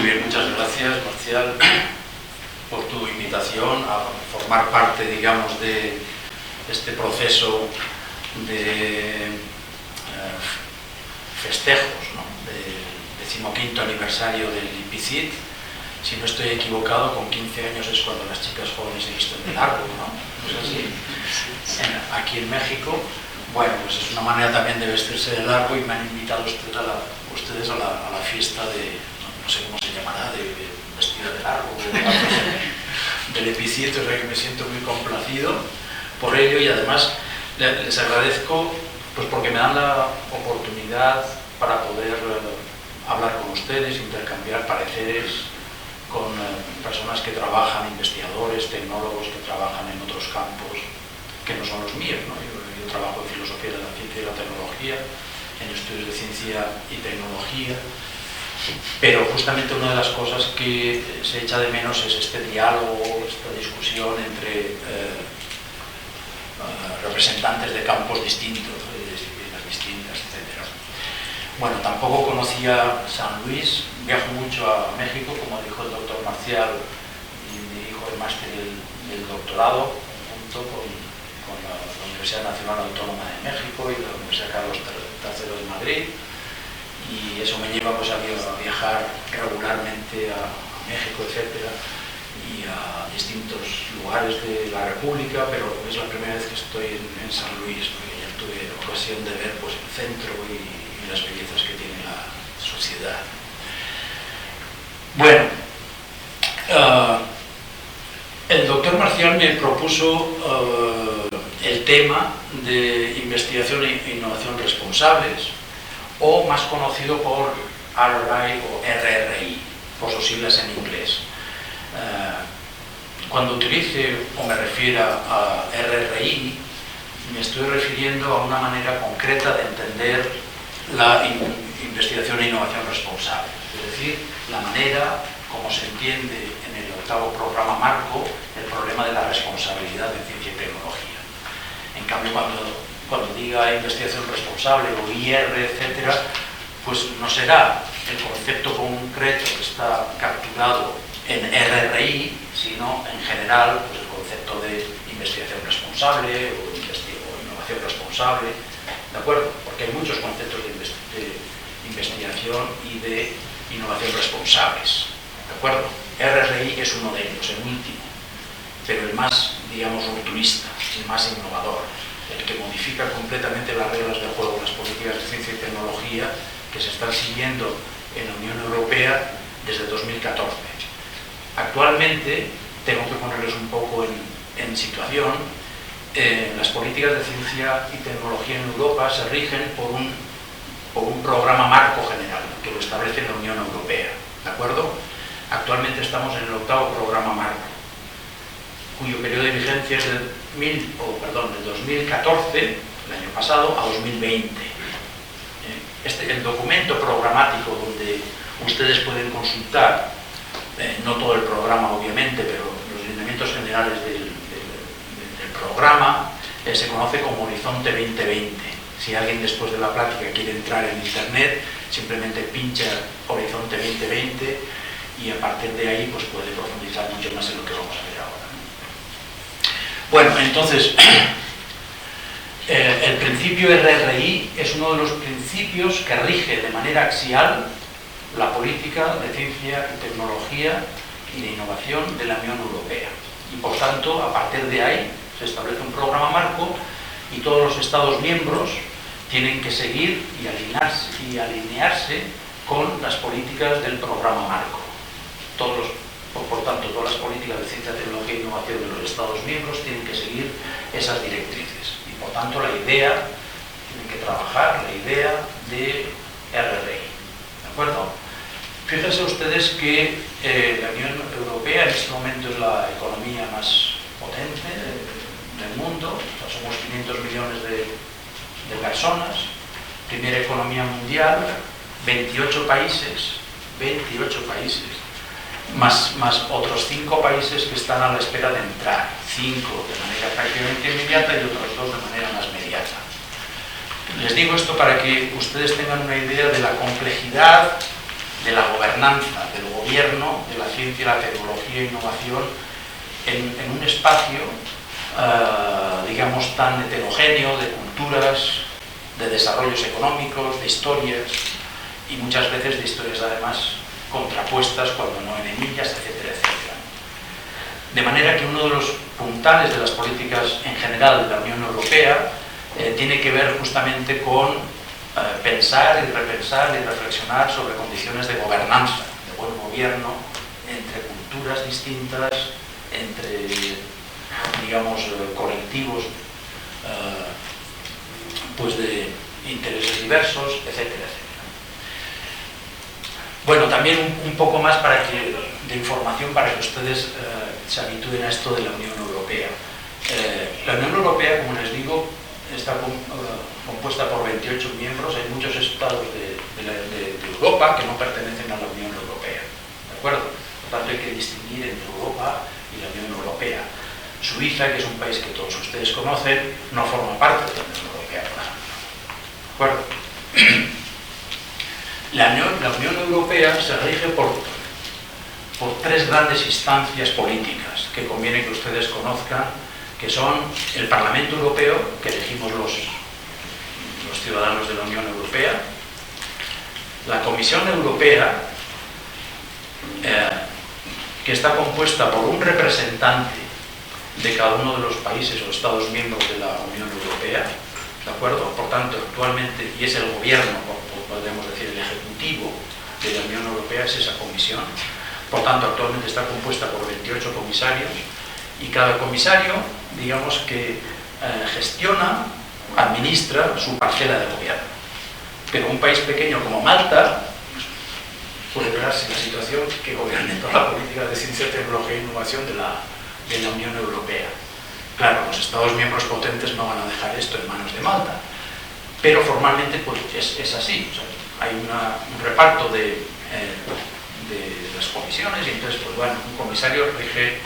Muy bien, muchas gracias, Marcial, por tu invitación a formar parte, digamos, de este proceso de festejos, ¿no?, del 15º aniversario del IPICIT. Si no estoy equivocado, con 15 años es cuando las chicas jóvenes se visten de largo, ¿no? ¿No es así? Aquí en México, bueno, pues es una manera también de vestirse de largo, y me han invitado ustedes a la fiesta de, no sé cómo se llamará, de vestida de largo, del IPICIT, o sea que me siento muy complacido por ello, y además les agradezco pues porque me dan la oportunidad para poder hablar con ustedes, intercambiar pareceres con personas que trabajan, investigadores, tecnólogos que trabajan en otros campos que no son los míos, ¿no? Yo trabajo en filosofía de la ciencia y la tecnología, en estudios de ciencia y tecnología, pero justamente una de las cosas que se echa de menos es este diálogo, esta discusión entre representantes de campos distintos, de disciplinas distintas, etc. Bueno, tampoco conocía San Luis, viajo mucho a México, como dijo el doctor Marcial, y dirijo el máster del doctorado junto con la Universidad Nacional Autónoma de México y la Universidad Carlos III de Madrid, y eso me lleva pues a viajar regularmente a México, etcétera, y a distintos lugares de la República, pero es la primera vez que estoy en San Luis, porque ya tuve ocasión de ver pues el centro y las bellezas que tiene la sociedad. Bueno, el doctor Marcial me propuso el tema de investigación e innovación responsables, o más conocido por RRI o RRI, por sus siglas en inglés. Cuando utilice o me refiera a RRI, me estoy refiriendo a una manera concreta de entender la investigación e innovación responsable, es decir, la manera como se entiende en el 8º programa marco el problema de la responsabilidad en ciencia y tecnología. En cambio, cuando diga investigación responsable o IR, etcétera, pues no será el concepto concreto que está capturado en RRI, sino en general pues el concepto de investigación responsable o innovación responsable, ¿de acuerdo? Porque hay muchos conceptos de investigación y de innovación responsables, ¿de acuerdo? RRI es uno de ellos, el último, pero el más, digamos, rupturista, el más innovador, el que modifica completamente las reglas de juego, las políticas de ciencia y tecnología que se están siguiendo en la Unión Europea desde 2014. Actualmente, tengo que ponerles un poco en situación, las políticas de ciencia y tecnología en Europa se rigen por un programa marco general que lo establece la Unión Europea, ¿de acuerdo? Actualmente estamos en el 8º programa marco, cuyo periodo de vigencia es de 2014, el año pasado, a 2020. El documento programático donde ustedes pueden consultar, no todo el programa obviamente, pero los lineamientos generales del programa, se conoce como Horizonte 2020. Si alguien después de la plática quiere entrar en internet, simplemente pincha Horizonte 2020 y a partir de ahí pues puede profundizar mucho más en lo que vamos a ver ahora. Bueno, entonces, el principio RRI es uno de los principios que rige de manera axial la política de ciencia y tecnología y de innovación de la Unión Europea. Y por tanto, a partir de ahí, se establece un programa marco y todos los Estados miembros tienen que seguir y alinearse con las políticas del programa marco. Por tanto, todas las políticas de ciencia, tecnología e innovación de los Estados miembros tienen que seguir esas directrices. Y por tanto, tienen que trabajar la idea de RRI. ¿De acuerdo? Fíjense ustedes que la Unión Europea en este momento es la economía más potente del mundo, o sea, somos 500 millones de personas, primera economía mundial, 28 países, más otros 5 países que están a la espera de entrar, 5 de manera prácticamente inmediata y otros 2 de manera más inmediata. Les digo esto para que ustedes tengan una idea de la complejidad de la gobernanza, del gobierno gobierno de la ciencia, la tecnología e innovación en un espacio, digamos, tan heterogéneo de culturas, de desarrollos económicos, de historias, y muchas veces de historias además contrapuestas, cuando no enemigas, etcétera, etcétera. De manera que uno de los puntales de las políticas en general de la Unión Europea tiene que ver justamente con pensar y repensar y reflexionar sobre condiciones de gobernanza, de buen gobierno, entre culturas distintas, entre, digamos, colectivos pues de intereses diversos, etcétera, etcétera. Bueno, también un poco más de información para que ustedes se habitúen a esto de la Unión Europea. La Unión Europea, como les digo, está compuesta por 28 miembros. Hay muchos estados de Europa que no pertenecen a la Unión Europea, ¿de acuerdo? Por tanto, hay que distinguir entre Europa y la Unión Europea. Suiza, que es un país que todos ustedes conocen, no forma parte de la Unión Europea, por ejemplo. ¿De acuerdo? La Unión Europea se rige por tres grandes instancias políticas que conviene que ustedes conozcan, que son el Parlamento Europeo, que elegimos los ciudadanos de la Unión Europea, la Comisión Europea, que está compuesta por un representante de cada uno de los países o estados miembros de la Unión Europea, ¿de acuerdo? Por tanto, actualmente, y es el gobierno, podemos decir el ejecutivo de la Unión Europea, es esa comisión. Por tanto, actualmente está compuesta por 28 comisarios, y cada comisario, digamos que gestiona, administra su parcela de gobierno. Pero un país pequeño como Malta puede darse la situación que gobierne toda la política de ciencia, tecnología e innovación de la Unión Europea. Claro, los Estados miembros potentes no van a dejar esto en manos de Malta, pero formalmente pues, es así. O sea, hay un reparto de las comisiones, y entonces, pues bueno, un comisario rige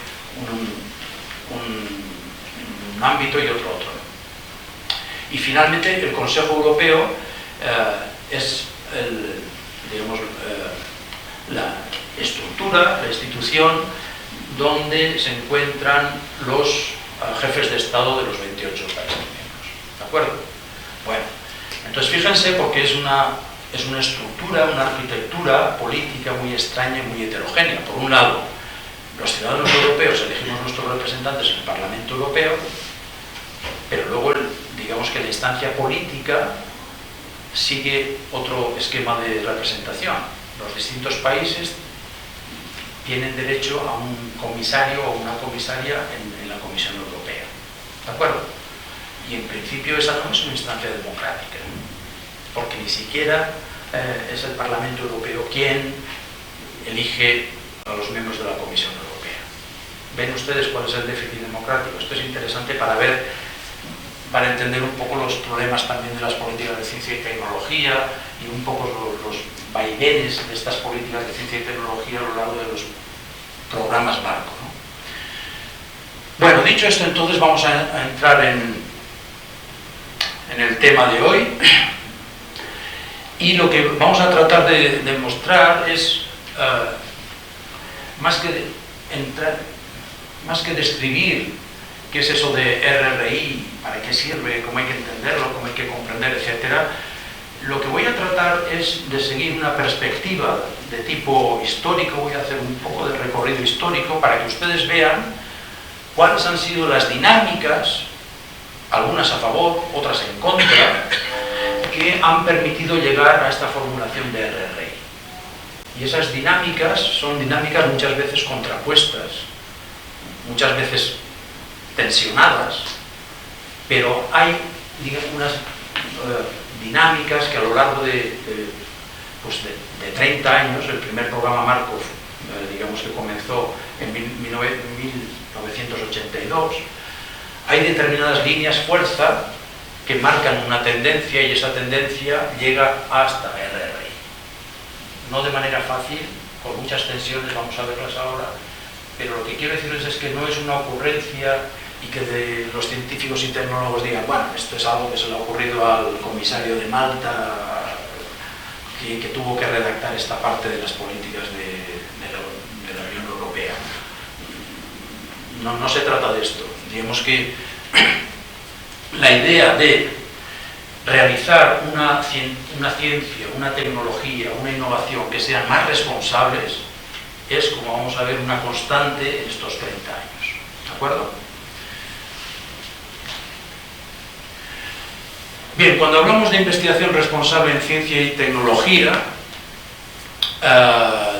un ámbito y otro. Y finalmente el Consejo Europeo es digamos, la estructura, la institución donde se encuentran los jefes de Estado de los 28 países miembros. ¿De acuerdo? Bueno, entonces fíjense, porque es una estructura, una arquitectura política muy extraña y muy heterogénea. Por un lado, los ciudadanos europeos elegimos nuestros representantes en el Parlamento Europeo, pero luego, digamos que la instancia política sigue otro esquema de representación. Los distintos países tienen derecho a un comisario o una comisaria en la Comisión Europea. ¿De acuerdo? Y en principio esa no es una instancia democrática, porque ni siquiera es el Parlamento Europeo quien elige a los miembros de la Comisión Europea. ¿Ven ustedes cuál es el déficit democrático? Esto es interesante para entender un poco los problemas también de las políticas de ciencia y tecnología, y un poco los vaivenes de estas políticas de ciencia y tecnología a lo largo de los programas marco, ¿no? Bueno, dicho esto, entonces vamos a entrar en el tema de hoy, y lo que vamos a tratar de demostrar es, más que describir qué es eso de RRI, para qué sirve, cómo hay que entenderlo, cómo hay que comprender, etcétera, lo que voy a tratar es de seguir una perspectiva de tipo histórico. Voy a hacer un poco de recorrido histórico para que ustedes vean cuáles han sido las dinámicas, algunas a favor, otras en contra, que han permitido llegar a esta formulación de RRI. Y esas dinámicas son dinámicas muchas veces contrapuestas, muchas veces tensionadas, pero hay, digamos, unas dinámicas que a lo largo de 30 años, el primer programa marco, digamos que comenzó en 1982, hay determinadas líneas fuerza que marcan una tendencia, y esa tendencia llega hasta RRI. No de manera fácil, con muchas tensiones, vamos a verlas ahora, pero lo que quiero decirles es que no es una ocurrencia y que los científicos y tecnólogos digan, bueno, esto es algo que se le ha ocurrido al comisario de Malta, que tuvo que redactar esta parte de las políticas de la no se trata de esto. Digamos que la idea de realizar una ciencia, una tecnología, una innovación que sean más responsables es, como vamos a ver, una constante en estos 30 años. ¿De acuerdo? Bien, cuando hablamos de investigación responsable en ciencia y tecnología,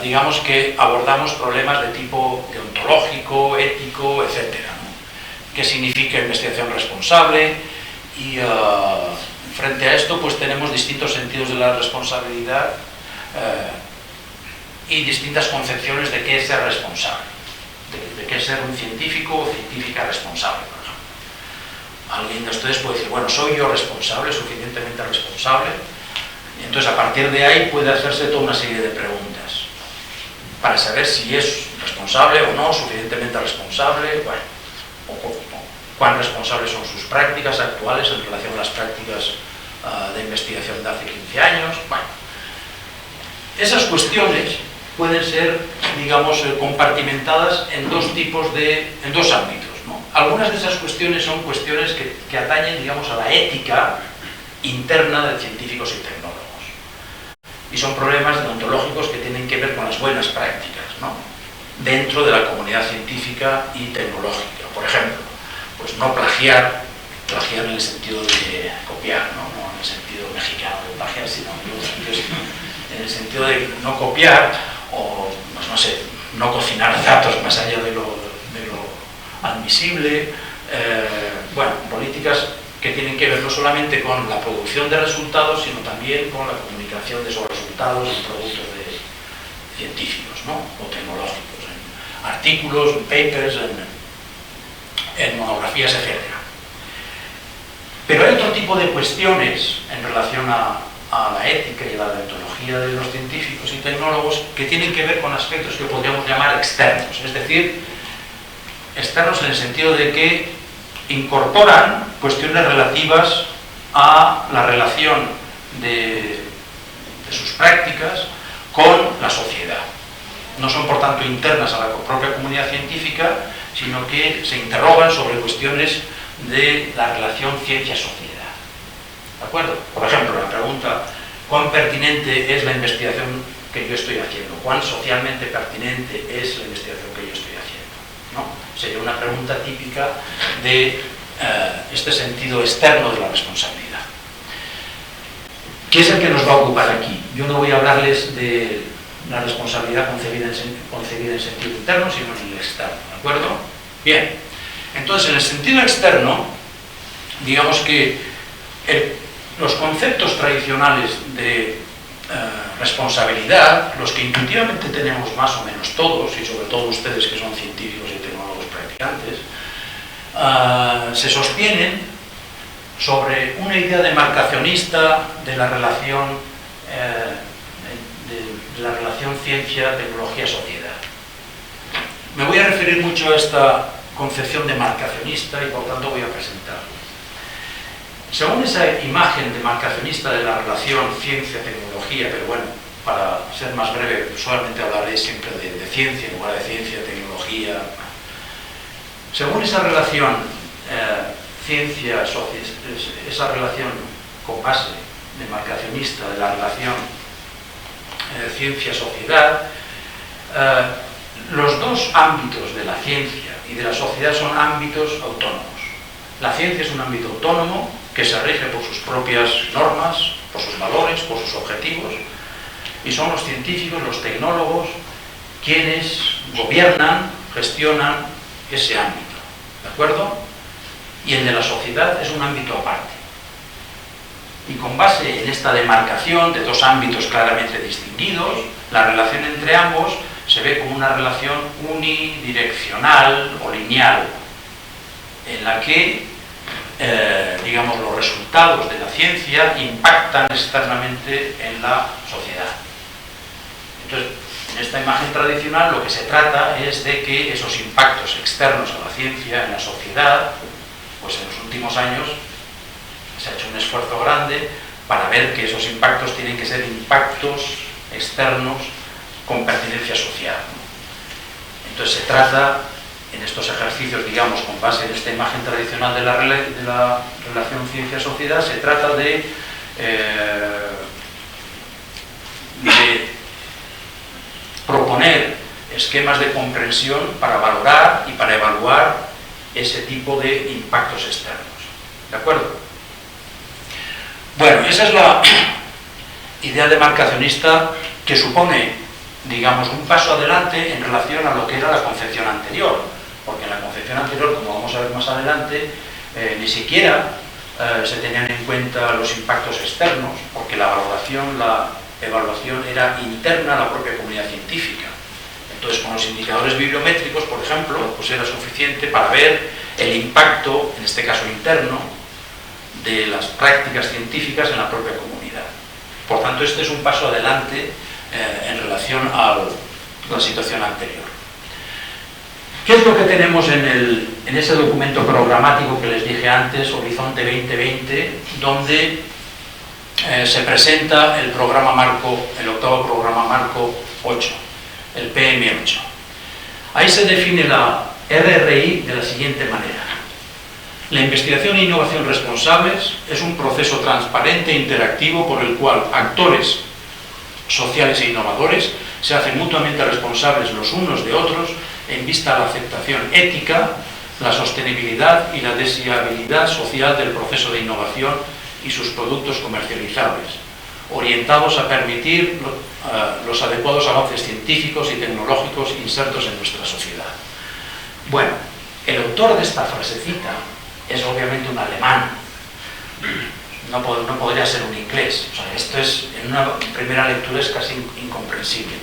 digamos que abordamos problemas de tipo deontológico, ético, etc., ¿no? ¿Qué significa investigación responsable? Y frente a esto, pues tenemos distintos sentidos de la responsabilidad y distintas concepciones de qué es ser responsable, de qué es ser un científico o científica responsable, por ejemplo. Alguien de ustedes puede decir, bueno, ¿soy yo responsable, suficientemente responsable? Y entonces, a partir de ahí, puede hacerse toda una serie de preguntas para saber si es responsable o no, suficientemente responsable, bueno, o cuán responsables son sus prácticas actuales en relación a las prácticas de investigación de hace 15 años. Bueno, esas cuestiones pueden ser, digamos, compartimentadas en dos ámbitos, ¿no? Algunas de esas cuestiones son cuestiones que atañen, digamos, a la ética interna de científicos y tecnólogos. Y son problemas deontológicos que tienen que ver con las buenas prácticas, ¿no?, dentro de la comunidad científica y tecnológica. Por ejemplo, pues no plagiar en el sentido de copiar, no en el sentido mexicano de plagiar, sino en el sentido de no copiar o, pues no sé, no cocinar datos más allá de lo admisible. Bueno, políticas que tienen que ver no solamente con la producción de resultados, sino también con la comunicación de esos resultados en productos científicos, ¿no?, o tecnológicos, en artículos, en papers, en monografías, etc. Pero hay otro tipo de cuestiones en relación a la ética y a la deontología de los científicos y tecnólogos que tienen que ver con aspectos que podríamos llamar externos, es decir, externos en el sentido de que incorporan cuestiones relativas a la relación de sus prácticas con la sociedad. No son, por tanto, internas a la propia comunidad científica, sino que se interrogan sobre cuestiones de la relación ciencia-sociedad. ¿De acuerdo? Por ejemplo, la pregunta, ¿cuán pertinente es la investigación que yo estoy haciendo? ¿Cuán socialmente pertinente es la investigación que yo estoy haciendo? ¿No? Sería una pregunta típica de este sentido externo de la responsabilidad. ¿Qué es el que nos va a ocupar aquí? Yo no voy a hablarles de la responsabilidad concebida en sentido interno, sino en el externo, ¿de acuerdo? Bien, entonces en el sentido externo, digamos que los conceptos tradicionales de responsabilidad, los que intuitivamente tenemos más o menos todos, y sobre todo ustedes que son científicos y tecnólogos practicantes, se sostienen sobre una idea demarcacionista de la relación ciencia, tecnología, sociedad. Me voy a referir mucho a esta concepción demarcacionista y por tanto voy a presentarla. Según esa imagen demarcacionista de la relación ciencia-tecnología, pero bueno, para ser más breve, solamente hablaré siempre de ciencia en lugar de ciencia, tecnología. Según esa relación esa relación con base demarcacionista de la relación ciencia-sociedad, los dos ámbitos de la ciencia y de la sociedad son ámbitos autónomos. La ciencia es un ámbito autónomo que se rige por sus propias normas, por sus valores, por sus objetivos, y son los científicos, los tecnólogos, quienes gobiernan, gestionan ese ámbito, ¿de acuerdo? Y el de la sociedad es un ámbito aparte. Y con base en esta demarcación de dos ámbitos claramente distinguidos, la relación entre ambos se ve como una relación unidireccional o lineal, en la que, digamos, los resultados de la ciencia impactan externamente en la sociedad. Entonces, en esta imagen tradicional lo que se trata es de que esos impactos externos a la ciencia en la sociedad, pues en los últimos años se ha hecho un esfuerzo grande para ver que esos impactos tienen que ser impactos externos con pertinencia social. Entonces se trata en estos ejercicios, digamos, con base en esta imagen tradicional de la relación ciencia-sociedad, se trata de proponer esquemas de comprensión para valorar y para evaluar ese tipo de impactos externos. ¿De acuerdo? Bueno, esa es la idea demarcacionista que supone, digamos, un paso adelante en relación a lo que era la concepción anterior, porque en la concepción anterior, como vamos a ver más adelante, ni siquiera se tenían en cuenta los impactos externos, porque la evaluación era interna a la propia comunidad científica. Entonces, con los indicadores bibliométricos, por ejemplo, pues era suficiente para ver el impacto, en este caso interno, de las prácticas científicas en la propia comunidad. Por tanto, este es un paso adelante en relación a la situación anterior. ¿Qué es lo que tenemos en ese documento programático que les dije antes, Horizonte 2020, donde se presenta el programa marco, el octavo programa marco 8, el PM8? Ahí se define la RRI de la siguiente manera. La investigación e innovación responsables es un proceso transparente e interactivo por el cual actores sociales e innovadores se hacen mutuamente responsables los unos de otros en vista a la aceptación ética, la sostenibilidad y la deseabilidad social del proceso de innovación y sus productos comercializables, orientados a permitir los adecuados avances científicos y tecnológicos insertos en nuestra sociedad. Bueno, el autor de esta frasecita es obviamente un alemán, no podría ser un inglés. O sea, esto es, en una primera lectura es casi incomprensible.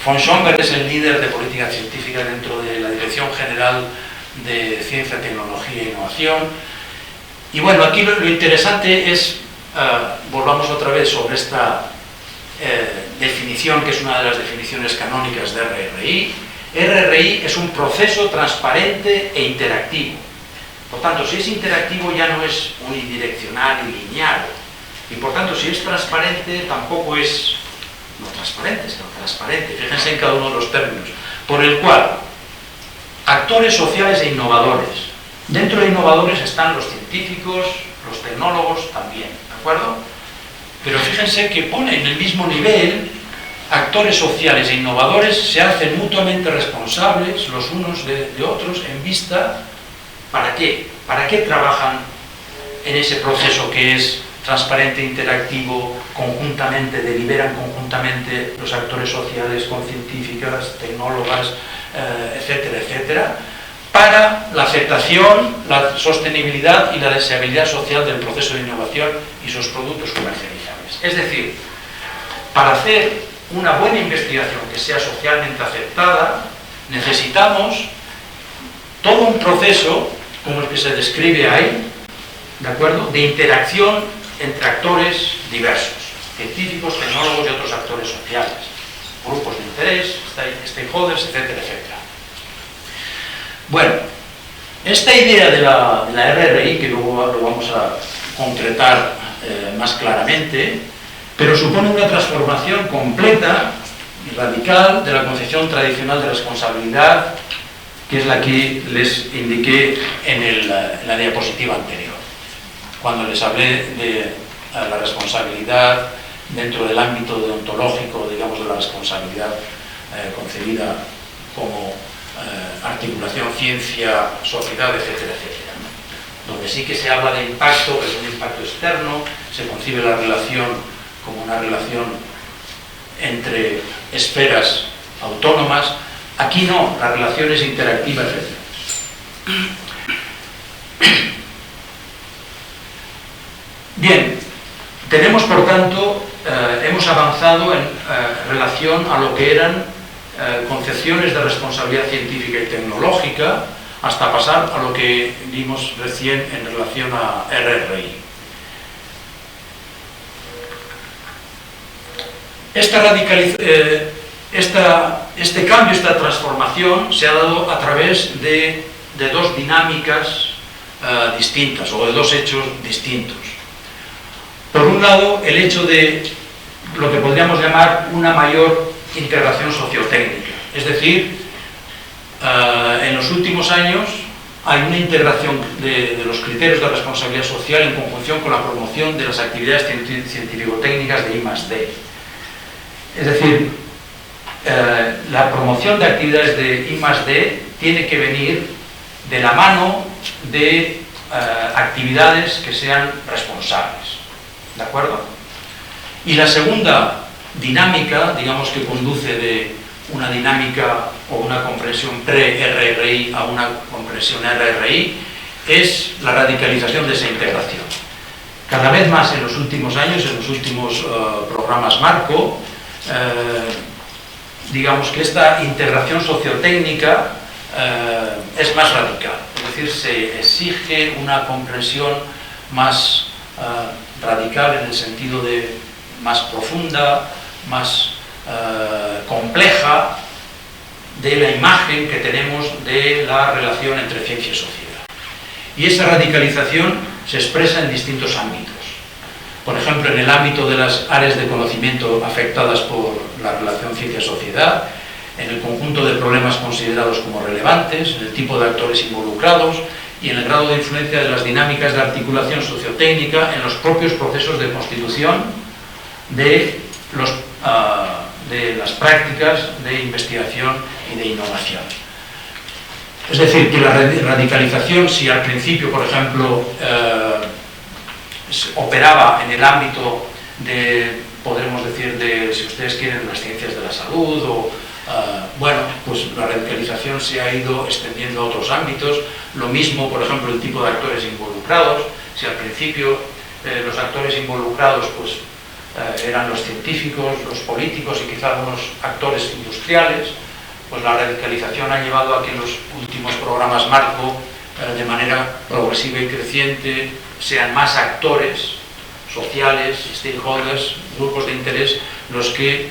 Von Schomburg es el líder de política científica dentro de la Dirección General de Ciencia, Tecnología e Innovación. Y bueno, aquí lo interesante es, volvamos otra vez sobre esta definición, que es una de las definiciones canónicas de RRI. RRI es un proceso transparente e interactivo. Por tanto, si es interactivo ya no es unidireccional y lineal. Y por tanto, si es transparente, tampoco es no transparente, sino transparente. Fíjense en cada uno de los términos. Por el cual, actores sociales e innovadores. Dentro de innovadores están los científicos, los tecnólogos también, ¿de acuerdo? Pero fíjense que pone en el mismo nivel actores sociales e innovadores se hacen mutuamente responsables los unos de otros en vista. ¿Para qué? ¿Para qué trabajan en ese proceso que es transparente, interactivo, conjuntamente, deliberan conjuntamente los actores sociales con científicas, tecnólogas, etcétera, etcétera, para la aceptación, la sostenibilidad y la deseabilidad social del proceso de innovación y sus productos comercializables? Es decir, para hacer una buena investigación que sea socialmente aceptada, necesitamos todo un proceso como el que se describe ahí, ¿de acuerdo?, de interacción entre actores diversos, científicos, tecnólogos y otros actores sociales, grupos de interés, stakeholders, etcétera, etcétera. Bueno, esta idea de la RRI, que luego lo vamos a concretar más claramente, pero supone una transformación completa y radical de la concepción tradicional de responsabilidad, que es la que les indiqué en la diapositiva anterior, cuando les hablé de la responsabilidad dentro del ámbito deontológico, digamos, de la responsabilidad concebida como articulación ciencia-sociedad, etcétera, etcétera, ¿no? Donde sí que se habla de impacto, que es un impacto externo, se concibe la relación como una relación entre esferas autónomas. Aquí no, la relación es interactiva, etc. Bien, tenemos por tanto, hemos avanzado en relación a lo que eran concepciones de responsabilidad científica y tecnológica, hasta pasar a lo que vimos recién en relación a RRI. Este cambio, esta transformación se ha dado a través de dos dinámicas distintas, o de dos hechos distintos. Por un lado, el hecho de lo que podríamos llamar una mayor integración sociotécnica, es decir, en los últimos años hay una integración de los criterios de responsabilidad social en conjunción con la promoción de las actividades científico-técnicas de I+D. Es decir, la promoción de actividades de I+D tiene que venir de la mano de actividades que sean responsables. ¿De acuerdo? Y la segunda dinámica, digamos, que conduce de una dinámica o una comprensión pre-RRI a una comprensión RRI es la radicalización de esa integración. Cada vez más en los últimos años, en los últimos programas marco, digamos que esta integración sociotécnica es más radical, es decir, se exige una comprensión más radical en el sentido de más profunda, más compleja de la imagen que tenemos de la relación entre ciencia y sociedad. Y esa radicalización se expresa en distintos ámbitos. Por ejemplo, en el ámbito de las áreas de conocimiento afectadas por la relación ciencia-sociedad, en el conjunto de problemas considerados como relevantes, en el tipo de actores involucrados y en el grado de influencia de las dinámicas de articulación sociotécnica en los propios procesos de constitución de las prácticas de investigación y de innovación. Es decir, que la radicalización, si al principio, por ejemplo, operaba en el ámbito de, podremos decir, de, si ustedes quieren, las ciencias de la salud, o bueno, pues la radicalización se ha ido extendiendo a otros ámbitos. Lo mismo, por ejemplo, el tipo de actores involucrados. Si al principio los actores involucrados pues eran los científicos, los políticos y quizá algunos actores industriales, pues la radicalización ha llevado a que en los últimos programas marco, de manera progresiva y creciente, sean más actores sociales, stakeholders, grupos de interés, los que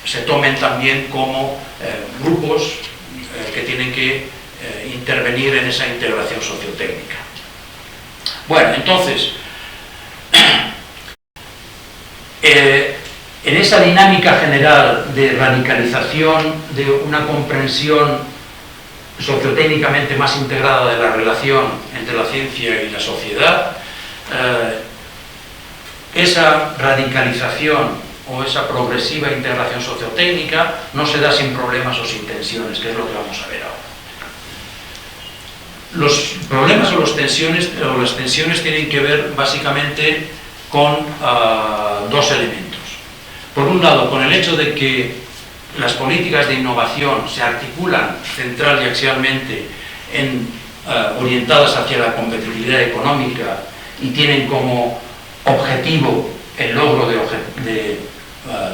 se tomen también como grupos que tienen que intervenir en esa integración sociotécnica. Bueno, entonces, en esa dinámica general de radicalización, de una comprensión sociotécnicamente más integrada de la relación entre la ciencia y la sociedad, esa radicalización o esa progresiva integración sociotécnica no se da sin problemas o sin tensiones, que es lo que vamos a ver ahora. Los problemas o las tensiones tienen que ver básicamente con dos elementos. Por un lado, con el hecho de que las políticas de innovación se articulan central y axialmente orientadas hacia la competitividad económica y tienen como objetivo el logro de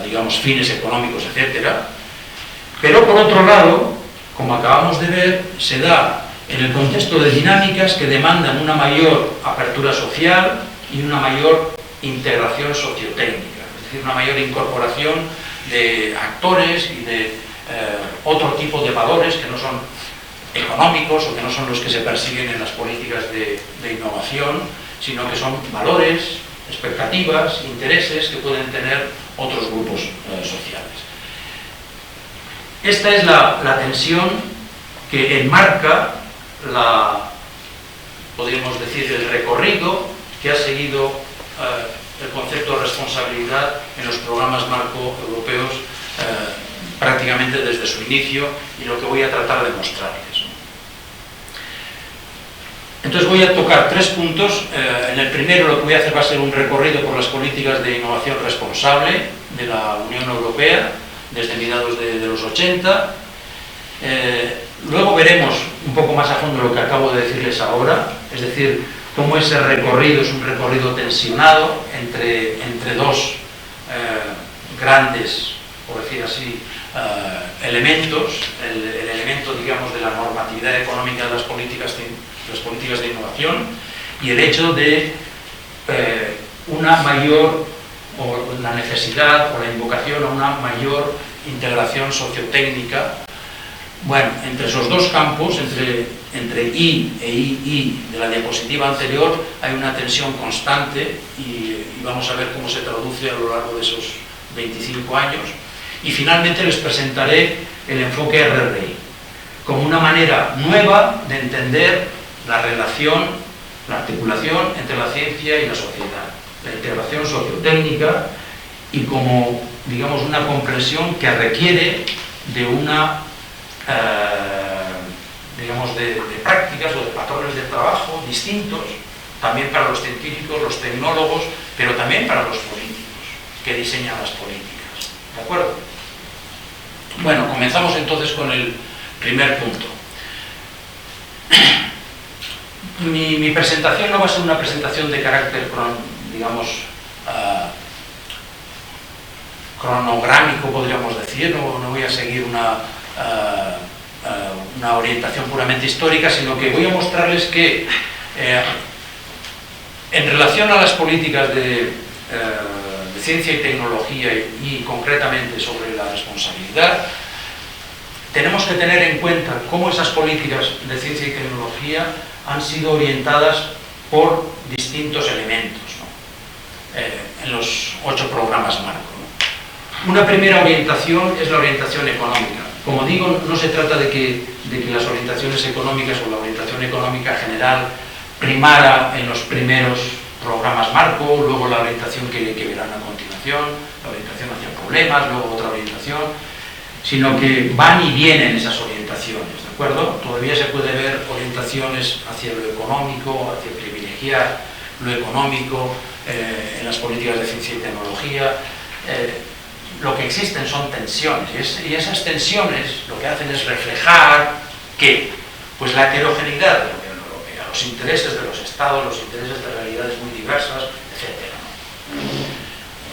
digamos, fines económicos, etc. Pero por otro lado, como acabamos de ver, se da en el contexto de dinámicas que demandan una mayor apertura social y una mayor integración sociotécnica, es decir, una mayor incorporación de actores y de otro tipo de valores que no son económicos o que no son los que se persiguen en las políticas de innovación, sino que son valores, expectativas, intereses que pueden tener otros grupos sociales. Esta es la tensión que enmarca podríamos decir, el recorrido que ha seguido el concepto de responsabilidad en los programas marco europeos prácticamente desde su inicio, y lo que voy a tratar de mostrarles. Entonces voy a tocar tres puntos. En el primero lo que voy a hacer va a ser un recorrido por las políticas de innovación responsable de la Unión Europea desde mediados de los 80. Luego veremos un poco más a fondo lo que acabo de decirles ahora, es decir, cómo ese recorrido es un recorrido tensionado entre dos grandes, por decir así, elementos, el elemento, digamos, de la normatividad económica de las políticas de innovación y el hecho de una mayor, o la necesidad o la invocación a una mayor integración sociotécnica. Bueno, entre esos dos campos, entre I e II de la diapositiva anterior, hay una tensión constante y vamos a ver cómo se traduce a lo largo de esos 25 años. Y finalmente les presentaré el enfoque RRI. como una manera nueva de entender la relación, la articulación entre la ciencia y la sociedad, la integración sociotécnica, y como, digamos, una comprensión que requiere de una, digamos, de prácticas o de patrones de trabajo distintos, también para los científicos, los tecnólogos, pero también para los políticos, que diseñan las políticas. ¿De acuerdo? Bueno, comenzamos entonces con el primer punto. Mi presentación no va a ser una presentación de carácter, digamos, cronográmico, podríamos decir. No voy a seguir una orientación puramente histórica, sino que voy a mostrarles que en relación a las políticas de ciencia y tecnología y concretamente sobre la responsabilidad, tenemos que tener en cuenta cómo esas políticas de ciencia y tecnología han sido orientadas por distintos elementos, ¿no? En los 8 programas marco, ¿no? Una primera orientación es la orientación económica. Como digo, no se trata de que las orientaciones económicas o la orientación económica general primara en los primeros programas marco, luego la orientación que verán a continuación, la orientación hacia problemas, luego otra orientación, sino que van y vienen esas orientaciones, ¿de acuerdo? Todavía se puede ver orientaciones hacia lo económico, hacia privilegiar lo económico en las políticas de ciencia y tecnología. Lo que existen son tensiones, y esas tensiones lo que hacen es reflejar que, pues, la heterogeneidad de la Unión Europea, los intereses de los estados, los intereses de realidades muy diversas, etc.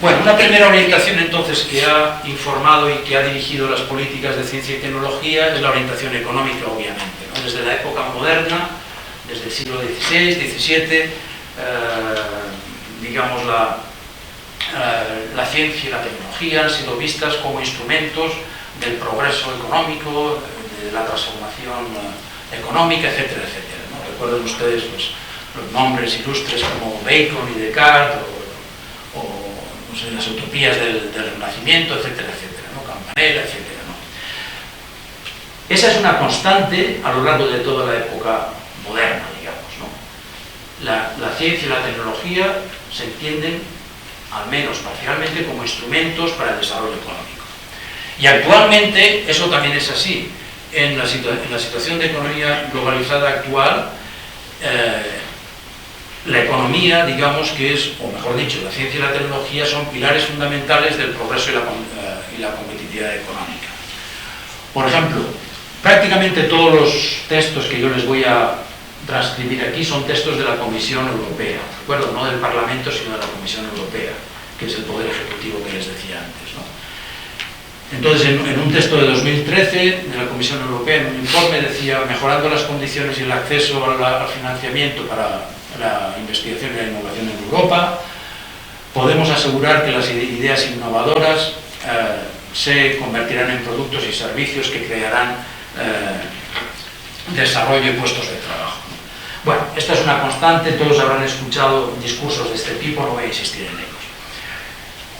Bueno, una primera orientación entonces que ha informado y que ha dirigido las políticas de ciencia y tecnología es la orientación económica, obviamente, ¿no? Desde la época moderna, desde el siglo XVI, XVII, digamos, la ciencia y la tecnología han sido vistas como instrumentos del progreso económico, de la transformación económica, etcétera, etcétera, ¿no? Recuerden ustedes, pues, los nombres ilustres como Bacon y Descartes, o no sé, las utopías del Renacimiento, etcétera, etcétera, ¿no? Campanella, etcétera, ¿no? Esa es una constante a lo largo de toda la época moderna, digamos, ¿no? La ciencia y la tecnología se entienden, al menos parcialmente, como instrumentos para el desarrollo económico. Y actualmente eso también es así. En la situación de economía globalizada actual, la economía, digamos que es, o mejor dicho, la ciencia y la tecnología son pilares fundamentales del progreso y la competitividad económica. Por ejemplo, prácticamente todos los textos que yo les voy a transcribir aquí son textos de la Comisión Europea, ¿de acuerdo? No del Parlamento, sino de la Comisión Europea, que es el poder ejecutivo que les decía antes, ¿no? Entonces, en un texto de 2013 de la Comisión Europea, en un informe, decía: mejorando las condiciones y el acceso al financiamiento para la investigación y la innovación en Europa, podemos asegurar que las ideas innovadoras se convertirán en productos y servicios que crearán desarrollo y puestos de trabajo. Bueno, esta es una constante, todos habrán escuchado discursos de este tipo, no voy a insistir en ellos.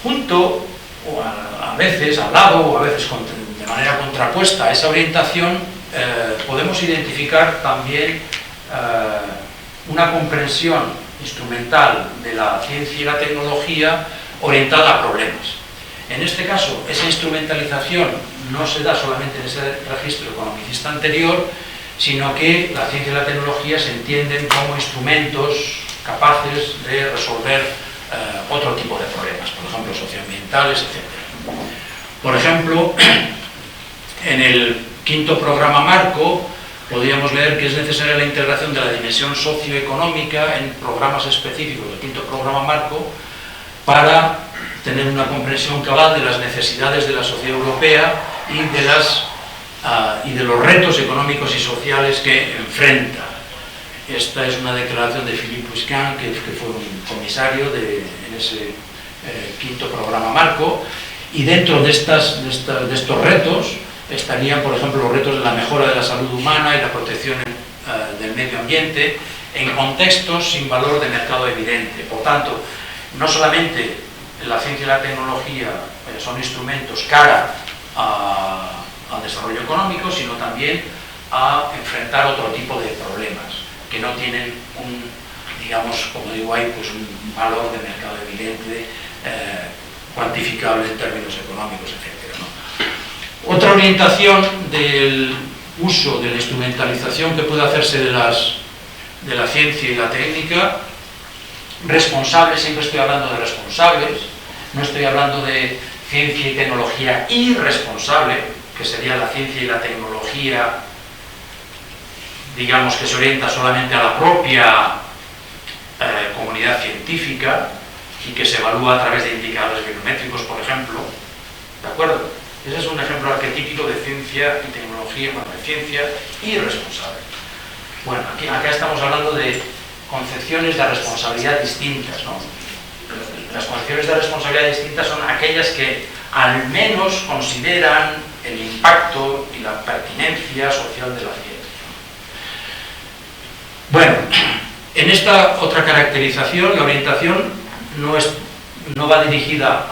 Junto, o a veces al lado, o a veces de manera contrapuesta a esa orientación, podemos identificar también una comprensión instrumental de la ciencia y la tecnología orientada a problemas. En este caso, esa instrumentalización no se da solamente en ese registro economicista anterior, sino que la ciencia y la tecnología se entienden como instrumentos capaces de resolver otro tipo de problemas, por ejemplo, socioambientales, etc. Por ejemplo, en el 5º programa marco podríamos leer que es necesaria la integración de la dimensión socioeconómica en programas específicos del 5º programa marco para tener una comprensión cabal de las necesidades de la sociedad europea y de los retos económicos y sociales que enfrenta. Esta es una declaración de Philippe Busquin, que fue un comisario en ese 5º programa marco, y dentro de estos retos estarían, por ejemplo, los retos de la mejora de la salud humana y la protección del medio ambiente en contextos sin valor de mercado evidente. Por tanto, no solamente la ciencia y la tecnología son instrumentos cara al desarrollo económico, sino también a enfrentar otro tipo de problemas que no tienen digamos, como digo ahí, pues un valor de mercado evidente, cuantificable en términos económicos, etc., ¿no? Otra orientación del uso, de la instrumentalización que puede hacerse de la ciencia y la técnica, responsables, siempre estoy hablando de responsables, no estoy hablando de ciencia y tecnología irresponsable, que sería la ciencia y la tecnología, digamos, que se orienta solamente a la propia comunidad científica y que se evalúa a través de indicadores bibliométricos, por ejemplo, ¿de acuerdo? Ese es un ejemplo arquetípico de ciencia y tecnología, bueno, de ciencia irresponsable. Bueno, acá estamos hablando de concepciones de responsabilidad distintas, ¿no? Las concepciones de responsabilidad distintas son aquellas que al menos consideran el impacto y la pertinencia social de la ciencia. Bueno, en esta otra caracterización, la orientación no va dirigida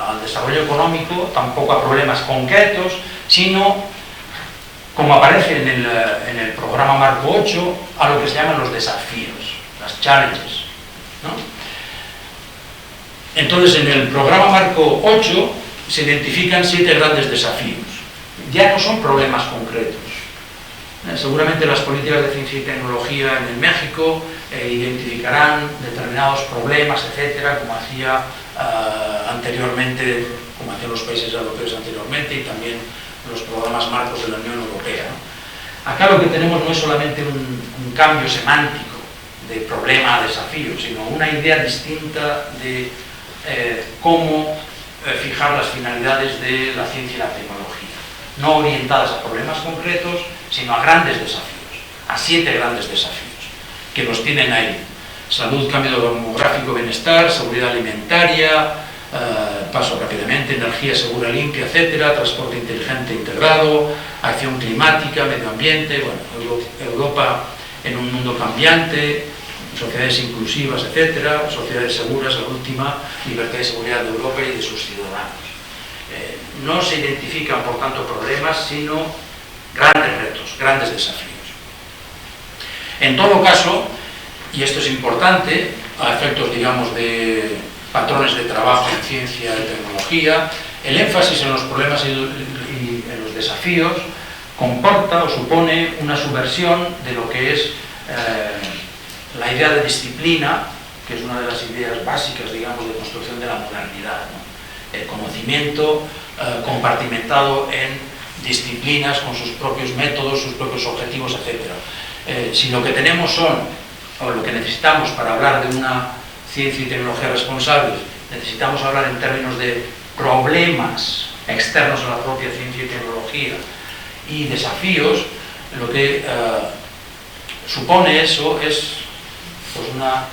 al desarrollo económico, tampoco a problemas concretos, sino, como aparece en el programa Marco 8, a lo que se llaman los desafíos, las challenges, ¿no? Entonces, en el programa Marco 8 se identifican 7 grandes desafíos. Ya no son problemas concretos. Seguramente las políticas de ciencia y tecnología en el México identificarán determinados problemas, etcétera, como hacía anteriormente, como hacían los países europeos anteriormente y también los programas marcos de la Unión Europea, ¿no? Acá lo que tenemos no es solamente un cambio semántico de problema a desafío, sino una idea distinta de cómo fijar las finalidades de la ciencia y la tecnología, no orientadas a problemas concretos, sino a grandes desafíos, a 7 grandes desafíos, que los tienen ahí: salud, cambio demográfico, bienestar, seguridad alimentaria, paso rápidamente, energía segura, limpia, etcétera, transporte inteligente integrado, acción climática, medio ambiente, bueno, Europa en un mundo cambiante, sociedades inclusivas, etcétera, sociedades seguras, la última, libertad y seguridad de Europa y de sus ciudadanos. No se identifican, por tanto, problemas, sino grandes retos, grandes desafíos. En todo caso, y esto es importante, a efectos, digamos, de patrones de trabajo en ciencia y tecnología, el énfasis en los problemas y en los desafíos comporta o supone una subversión de lo que es la idea de disciplina, que es una de las ideas básicas, digamos, de construcción de la modernidad, ¿no? El conocimiento compartimentado en disciplinas con sus propios métodos, sus propios objetivos, etc. Si lo que tenemos o lo que necesitamos para hablar de una ciencia y tecnología responsables, necesitamos hablar en términos de problemas externos a la propia ciencia y tecnología y desafíos, lo que supone eso es pues una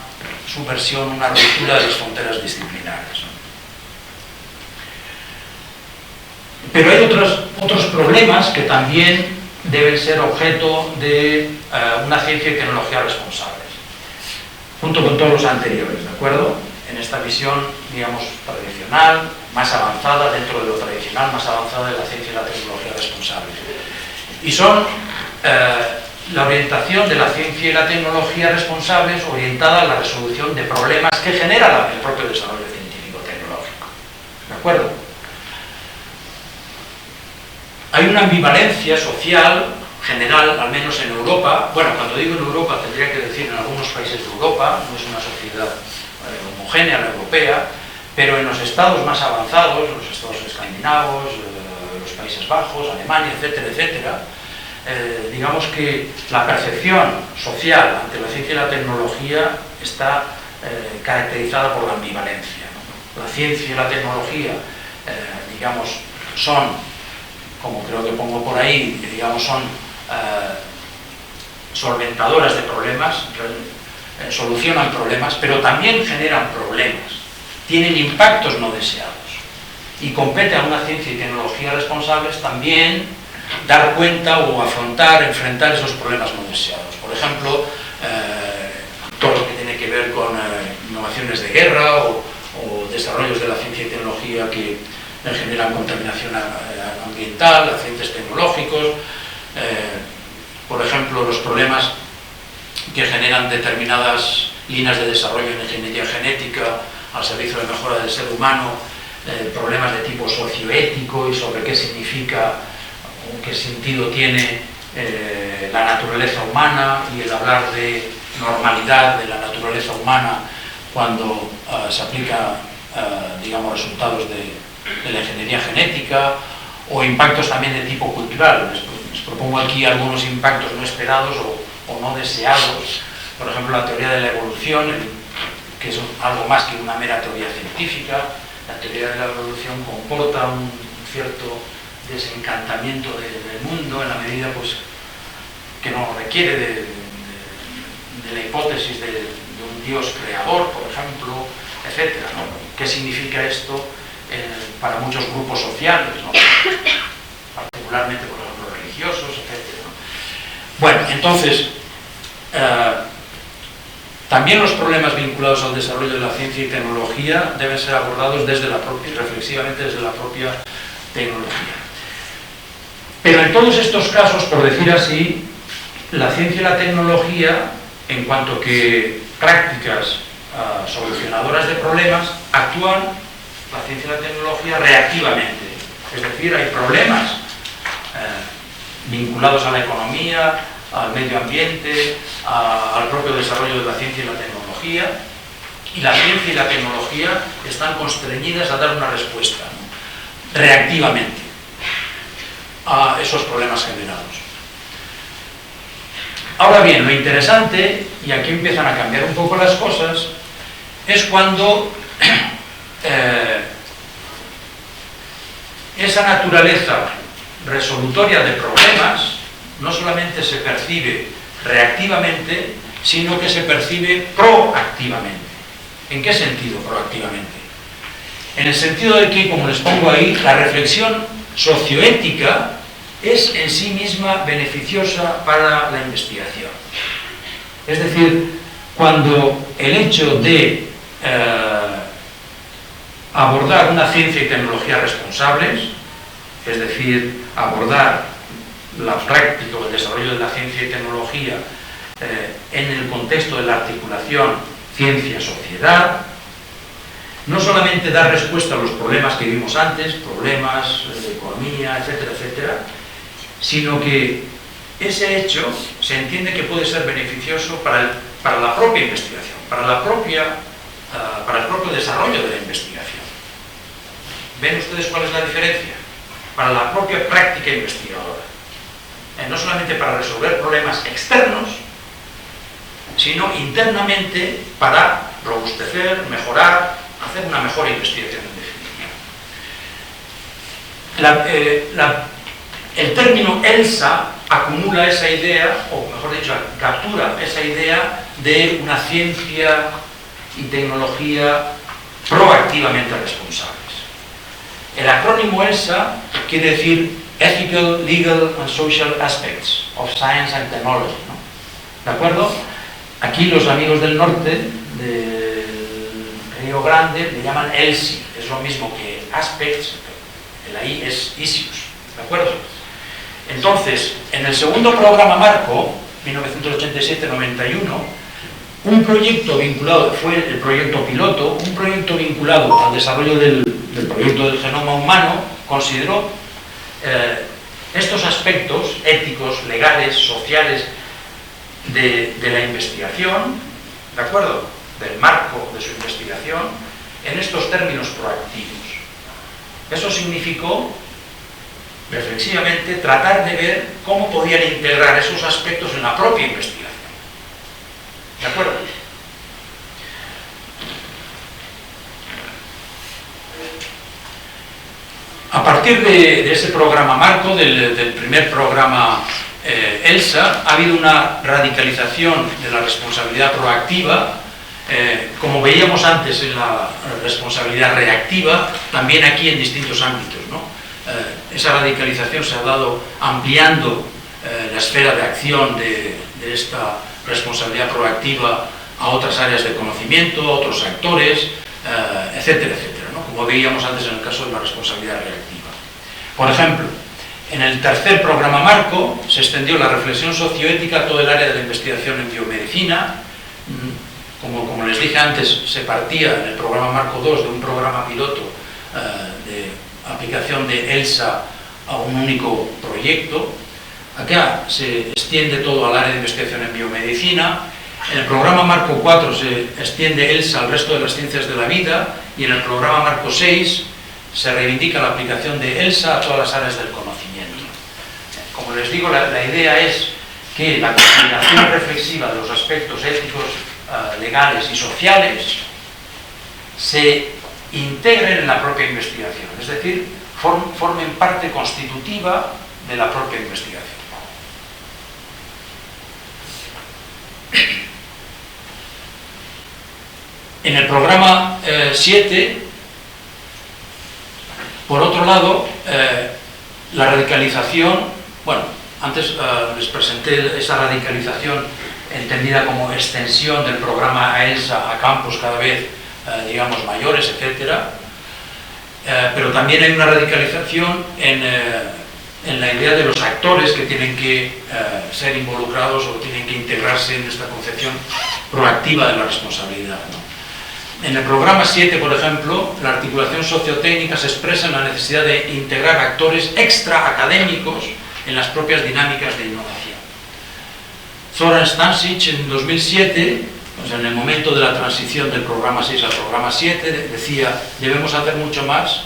subversión, una ruptura de las fronteras disciplinarias, ¿no? Pero hay otros problemas que también deben ser objeto de una ciencia y tecnología responsables, junto con todos los anteriores, ¿de acuerdo? En esta visión, digamos, tradicional, más avanzada, dentro de lo tradicional, más avanzada de la ciencia y la tecnología responsables. Y son la orientación de la ciencia y la tecnología responsables orientada a la resolución de problemas que genera el propio desarrollo científico-tecnológico, ¿de acuerdo? Hay una ambivalencia social general, al menos en Europa. Bueno, cuando digo en Europa tendría que decir en algunos países de Europa, no es una sociedad homogénea, la europea, pero en los estados más avanzados, los estados escandinavos, los Países Bajos, Alemania, etcétera, etcétera, digamos que la percepción social ante la ciencia y la tecnología está caracterizada por la ambivalencia, ¿no? La ciencia y la tecnología, digamos, son, como creo que pongo por ahí, digamos, son solventadoras de problemas, solucionan problemas, pero también generan problemas, tienen impactos no deseados. Y compete a una ciencia y tecnología responsables también dar cuenta o afrontar, enfrentar esos problemas no deseados. Por ejemplo, todo lo que tiene que ver con innovaciones de guerra o desarrollos de la ciencia y tecnología que generan contaminación ambiental, accidentes tecnológicos, por ejemplo, los problemas que generan determinadas líneas de desarrollo en ingeniería genética al servicio de mejora del ser humano, problemas de tipo socioético y sobre qué significa o qué sentido tiene la naturaleza humana, y el hablar de normalidad de la naturaleza humana cuando se aplica, digamos, resultados de la ingeniería genética, o impactos también de tipo cultural. Les propongo aquí algunos impactos no esperados o no deseados. Por ejemplo, la teoría de la evolución, que es algo más que una mera teoría científica. La teoría de la evolución comporta un cierto desencantamiento del mundo en la medida pues, que no requiere de la hipótesis de un Dios creador, por ejemplo, etc., ¿no? ¿Qué significa esto para muchos grupos sociales, ¿no? Particularmente, por ejemplo, religiosos, etc., ¿no? Bueno, entonces, también los problemas vinculados al desarrollo de la ciencia y tecnología deben ser abordados reflexivamente desde la propia tecnología. Pero en todos estos casos, por decir así, la ciencia y la tecnología, en cuanto que prácticas solucionadoras de problemas, actúan, la ciencia y la tecnología, reactivamente. Es decir, hay problemas vinculados a la economía, al medio ambiente, al propio desarrollo de la ciencia y la tecnología, y la ciencia y la tecnología están constreñidas a dar una respuesta, ¿no? Reactivamente a esos problemas generados. Ahora bien, lo interesante, y aquí empiezan a cambiar un poco las cosas, es cuando esa naturaleza resolutoria de problemas no solamente se percibe reactivamente, sino que se percibe proactivamente. ¿En qué sentido proactivamente? En el sentido de que, como les pongo ahí, la reflexión socioética es en sí misma beneficiosa para la investigación. Es decir, cuando el hecho de abordar una ciencia y tecnología responsables, es decir, abordar la práctica o el desarrollo de la ciencia y tecnología en el contexto de la articulación ciencia-sociedad, no solamente da respuesta a los problemas que vimos antes, problemas de economía, etcétera, etcétera, sino que ese hecho se entiende que puede ser beneficioso para la propia investigación, para el propio desarrollo de la investigación. ¿Ven ustedes cuál es la diferencia? Para la propia práctica investigadora. No solamente para resolver problemas externos, sino internamente para robustecer, mejorar, hacer una mejor investigación en definitiva. El término ELSA acumula esa idea, o mejor dicho, captura esa idea de una ciencia y tecnología proactivamente responsables. El acrónimo ELSA quiere decir Ethical, Legal and Social Aspects of Science and Technology, ¿no? ¿De acuerdo? Aquí los amigos del norte, del Río Grande, le llaman ELSI, es lo mismo que Aspects, la I es Issues, ¿de acuerdo? Entonces, en el segundo programa marco, 1987-91, un proyecto vinculado, fue el proyecto piloto, un proyecto vinculado al desarrollo del proyecto del genoma humano, consideró estos aspectos éticos, legales, sociales de la investigación, ¿de acuerdo?, del marco de su investigación, en estos términos proactivos. Eso significó, reflexivamente, tratar de ver cómo podían integrar esos aspectos en la propia investigación. ¿De acuerdo? A partir de ese programa marco, del primer programa ELSA, ha habido una radicalización de la responsabilidad proactiva, como veíamos antes en la responsabilidad reactiva, también aquí en distintos ámbitos, ¿no? Esa radicalización se ha dado ampliando la esfera de acción de esta responsabilidad proactiva a otras áreas de conocimiento, a otros actores, etcétera, etcétera, ¿no? Como veíamos antes en el caso de la responsabilidad reactiva. Por ejemplo, En el tercer programa marco se extendió la reflexión socioética a todo el área de la investigación en biomedicina. Como les dije antes, se partía en el programa marco 2 de un programa piloto de aplicación de ELSA a un único proyecto. Acá se extiende todo al área de investigación en biomedicina. En el programa marco 4 se extiende ELSA al resto de las ciencias de la vida, y en el programa marco 6 se reivindica la aplicación de ELSA a todas las áreas del conocimiento. Como les digo, la idea es que la combinación reflexiva de los aspectos éticos, legales y sociales se integren en la propia investigación, es decir, formen parte constitutiva de la propia investigación. En el programa 7, por otro lado, la radicalización, bueno, antes les presenté esa radicalización entendida como extensión del programa AELSA a campos cada vez, digamos, mayores, etcétera, pero también hay una radicalización en la idea de los actores que tienen que ser involucrados o tienen que integrarse en esta concepción proactiva de la responsabilidad, ¿no? En el programa 7, por ejemplo, la articulación sociotécnica se expresa en la necesidad de integrar actores extraacadémicos en las propias dinámicas de innovación. Zoran Stanisic, en 2007, pues en el momento de la transición del programa 6 al programa 7, decía: debemos hacer mucho más,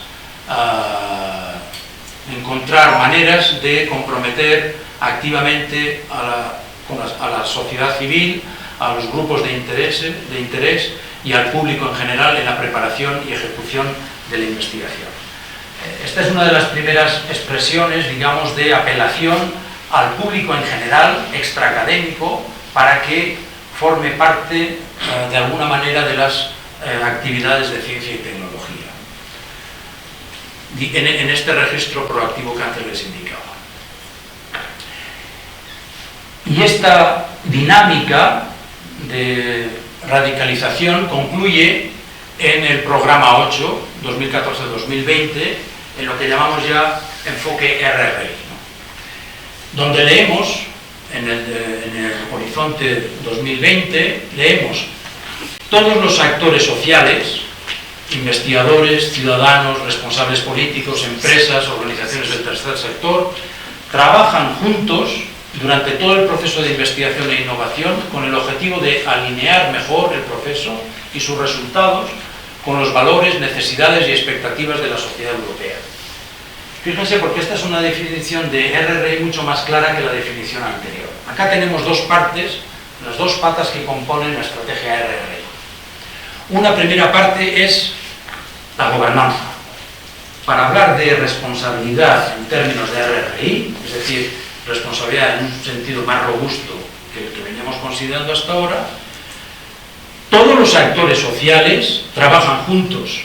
encontrar maneras de comprometer activamente a la sociedad civil, a los grupos de interés y al público en general en la preparación y ejecución de la investigación. Esta es una de las primeras expresiones, digamos, de apelación al público en general, extraacadémico, para que forme parte de alguna manera de las actividades de ciencia y tecnología, en este registro proactivo que antes les indicaba. Y esta dinámica de radicalización concluye en el programa 8, 2014-2020, en lo que llamamos ya enfoque RRI, ¿no? Donde leemos, en el horizonte 2020, leemos: todos los actores sociales, investigadores, ciudadanos, responsables políticos, empresas, organizaciones del tercer sector, trabajan juntos durante todo el proceso de investigación e innovación con el objetivo de alinear mejor el proceso y sus resultados con los valores, necesidades y expectativas de la sociedad europea. Fíjense, porque esta es una definición de RRI mucho más clara que la definición anterior. Acá tenemos dos partes, las dos patas que componen la estrategia RRI. Una primera parte es la gobernanza. Para hablar de responsabilidad en términos de RRI, es decir, responsabilidad en un sentido más robusto que el que veníamos considerando hasta ahora, todos los actores sociales trabajan juntos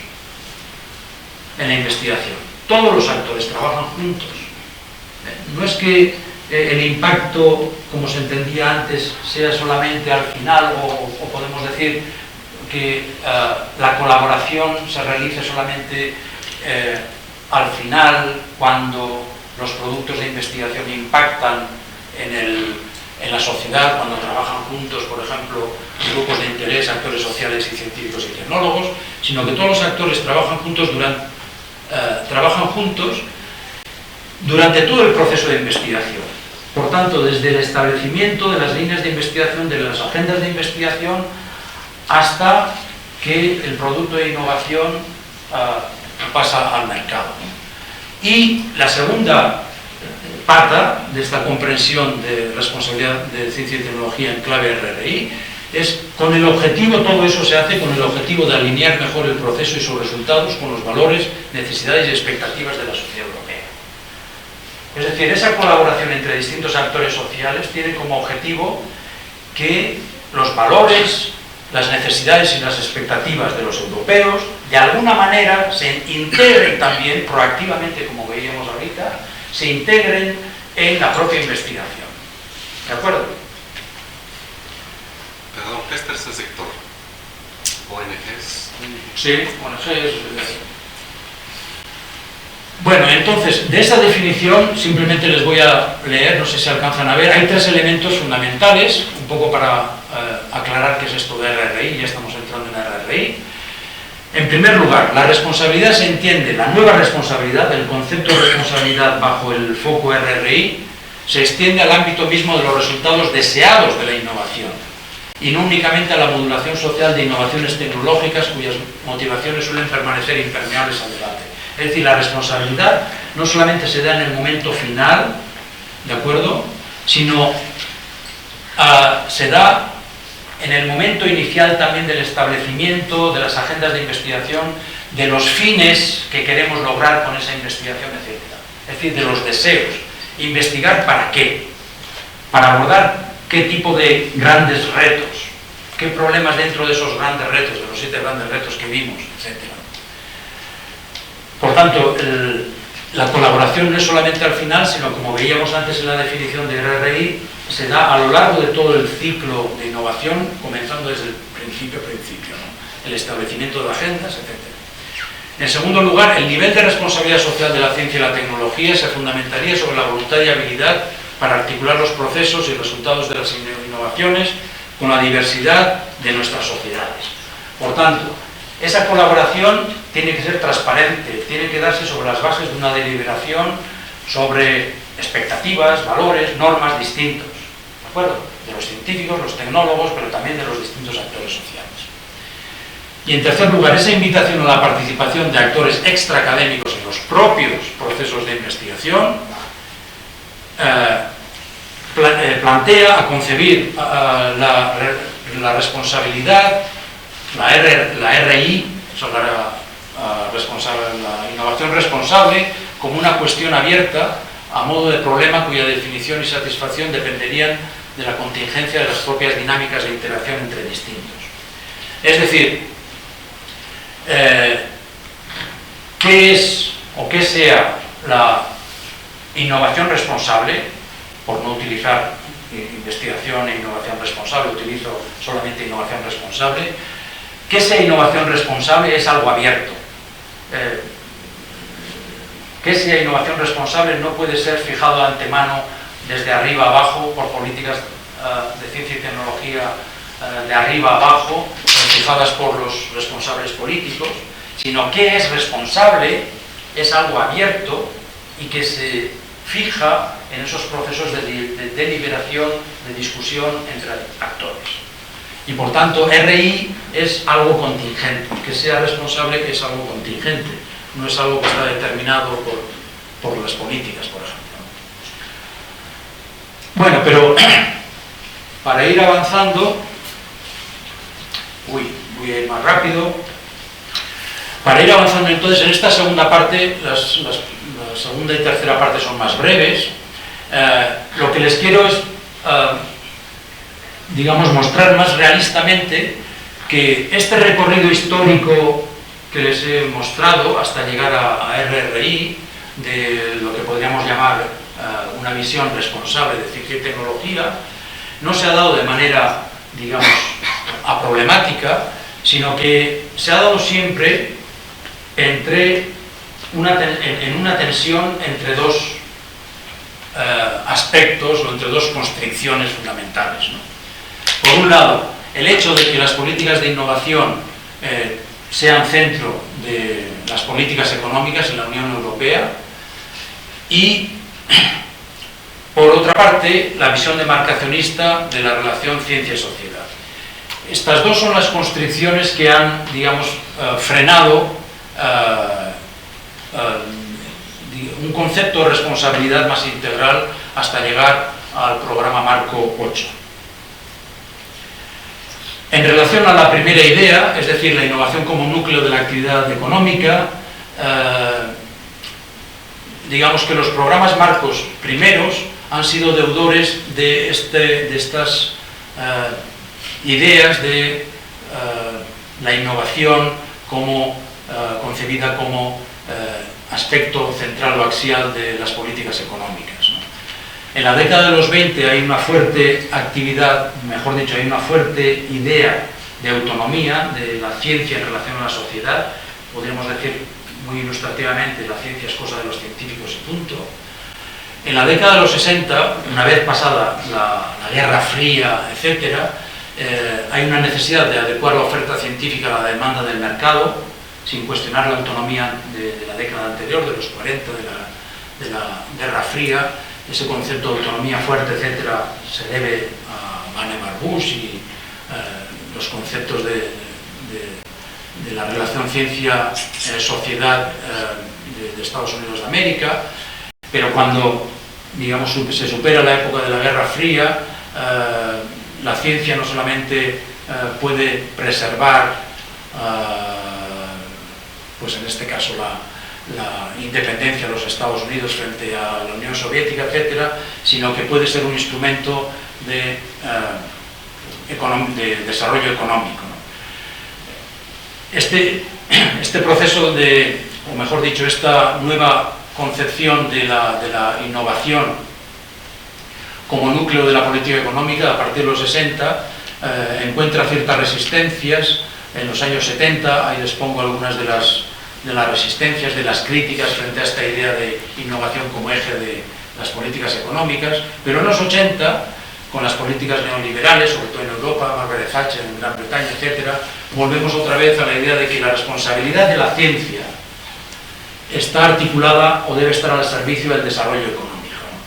en la investigación. Todos los actores trabajan juntos. No es que el impacto, como se entendía antes, sea solamente al final, o podemos decir que la colaboración se realice solamente al final, cuando los productos de investigación impactan en la sociedad, cuando trabajan juntos, por ejemplo, grupos de interés, actores sociales y científicos y tecnólogos, sino que todos los actores trabajan juntos durante todo el proceso de investigación. Por tanto, desde el establecimiento de las líneas de investigación, de las agendas de investigación, hasta que el producto de innovación pasa al mercado. Y la segunda pata de esta comprensión de responsabilidad de ciencia y tecnología en clave RRI es con el objetivo, todo eso se hace con el objetivo de alinear mejor el proceso y sus resultados con los valores, necesidades y expectativas de la sociedad europea. Es decir, esa colaboración entre distintos actores sociales tiene como objetivo que los valores, las necesidades y las expectativas de los europeos de alguna manera se integren también proactivamente, como veíamos ahorita, se integren en la propia investigación. ¿De acuerdo? Perdón, ¿qué es tercer sector? ¿ONGs? Sí, ONGs. Bueno, entonces, de esa definición simplemente les voy a leer, no sé si alcanzan a ver, hay 3 elementos fundamentales, un poco para aclarar qué es esto de RRI, ya estamos entrando en RRI. En primer lugar, la responsabilidad se entiende, la nueva responsabilidad, el concepto de responsabilidad bajo el foco RRI, se extiende al ámbito mismo de los resultados deseados de la innovación, y no únicamente a la modulación social de innovaciones tecnológicas cuyas motivaciones suelen permanecer impermeables al debate. Es decir, la responsabilidad no solamente se da en el momento final, ¿de acuerdo?, sino se da en el momento inicial también del establecimiento de las agendas de investigación, de los fines que queremos lograr con esa investigación, etc. Es decir, de los deseos. ¿Investigar para qué? Para abordar qué tipo de grandes retos, qué problemas dentro de esos grandes retos, de los 7 grandes retos que vimos, etc. Por tanto, la colaboración no es solamente al final, sino como veíamos antes en la definición de RRI, se da a lo largo de todo el ciclo de innovación, comenzando desde el principio, ¿no? El establecimiento de agendas, etc. En segundo lugar, el nivel de responsabilidad social de la ciencia y la tecnología se fundamentaría sobre la voluntad y habilidad para articular los procesos y resultados de las innovaciones con la diversidad de nuestras sociedades. Por tanto, esa colaboración tiene que ser transparente, tiene que darse sobre las bases de una deliberación sobre expectativas, valores, normas distintos, ¿de acuerdo? De los científicos, los tecnólogos, pero también de los distintos actores sociales. Y en tercer lugar, esa invitación a la participación de actores extraacadémicos en los propios procesos de investigación plantea a concebir la responsabilidad, la RI, sobre la innovación responsable, como una cuestión abierta a modo de problema cuya definición y satisfacción dependerían de la contingencia de las propias dinámicas de interacción entre distintos. Es decir, ¿qué es o qué sea la innovación responsable? Por no utilizar investigación e innovación responsable, utilizo solamente innovación responsable. ¿Qué sea innovación responsable? Es algo abierto. ¿Qué sea innovación responsable? No puede ser fijado de antemano desde arriba abajo por políticas de ciencia y tecnología de arriba abajo, fijadas por los responsables políticos, sino que es responsable, es algo abierto y que se fija en esos procesos de deliberación, de discusión entre actores. Y por tanto, RI es algo contingente, que sea responsable es algo contingente, no es algo que está determinado por las políticas, por ejemplo. Bueno, pero para ir avanzando, voy a ir más rápido. Para ir avanzando entonces, en esta segunda parte, la segunda y tercera parte son más breves. Lo que les quiero es, digamos, mostrar más realistamente que este recorrido histórico que les he mostrado hasta llegar a RRI, de lo que podríamos llamar una visión responsable de ciencia y tecnología, no se ha dado de manera, digamos, aproblemática, sino que se ha dado siempre en una tensión entre dos aspectos o entre dos constricciones fundamentales, ¿no? Por un lado, el hecho de que las políticas de innovación sean centro de las políticas económicas en la Unión Europea y, por otra parte, la visión demarcacionista de la relación ciencia-sociedad. Estas dos son las constricciones que han, digamos, frenado un concepto de responsabilidad más integral hasta llegar al programa Marco 8. En relación a la primera idea, es decir, la innovación como núcleo de la actividad económica, digamos que los programas marcos primeros han sido deudores de estas ideas de la innovación como concebida como aspecto central o axial de las políticas económicas, ¿no? En la década de los 20 hay una fuerte actividad, mejor dicho, hay una fuerte idea de autonomía de la ciencia en relación a la sociedad, podríamos decir muy ilustrativamente, la ciencia es cosa de los científicos y punto. En la década de los 60, una vez pasada la Guerra Fría, etc., hay una necesidad de adecuar la oferta científica a la demanda del mercado, sin cuestionar la autonomía de la década anterior, de los 40, de la Guerra Fría. Ese concepto de autonomía fuerte, etc., se debe a Vannevar Bush y los conceptos de la relación ciencia-sociedad de Estados Unidos de América, pero cuando, digamos, se supera la época de la Guerra Fría, la ciencia no solamente puede preservar, pues en este caso la independencia de los Estados Unidos frente a la Unión Soviética, etcétera, sino que puede ser un instrumento de desarrollo económico, ¿no? Este proceso o mejor dicho, esta nueva concepción de la innovación como núcleo de la política económica a partir de los 60 encuentra ciertas resistencias. En los años 70, ahí les pongo algunas de las resistencias, de las críticas frente a esta idea de innovación como eje de las políticas económicas, pero en los 80, con las políticas neoliberales, sobre todo en Europa, Margaret Thatcher en Gran Bretaña, etc., volvemos otra vez a la idea de que la responsabilidad de la ciencia está articulada o debe estar al servicio del desarrollo económico, ¿no?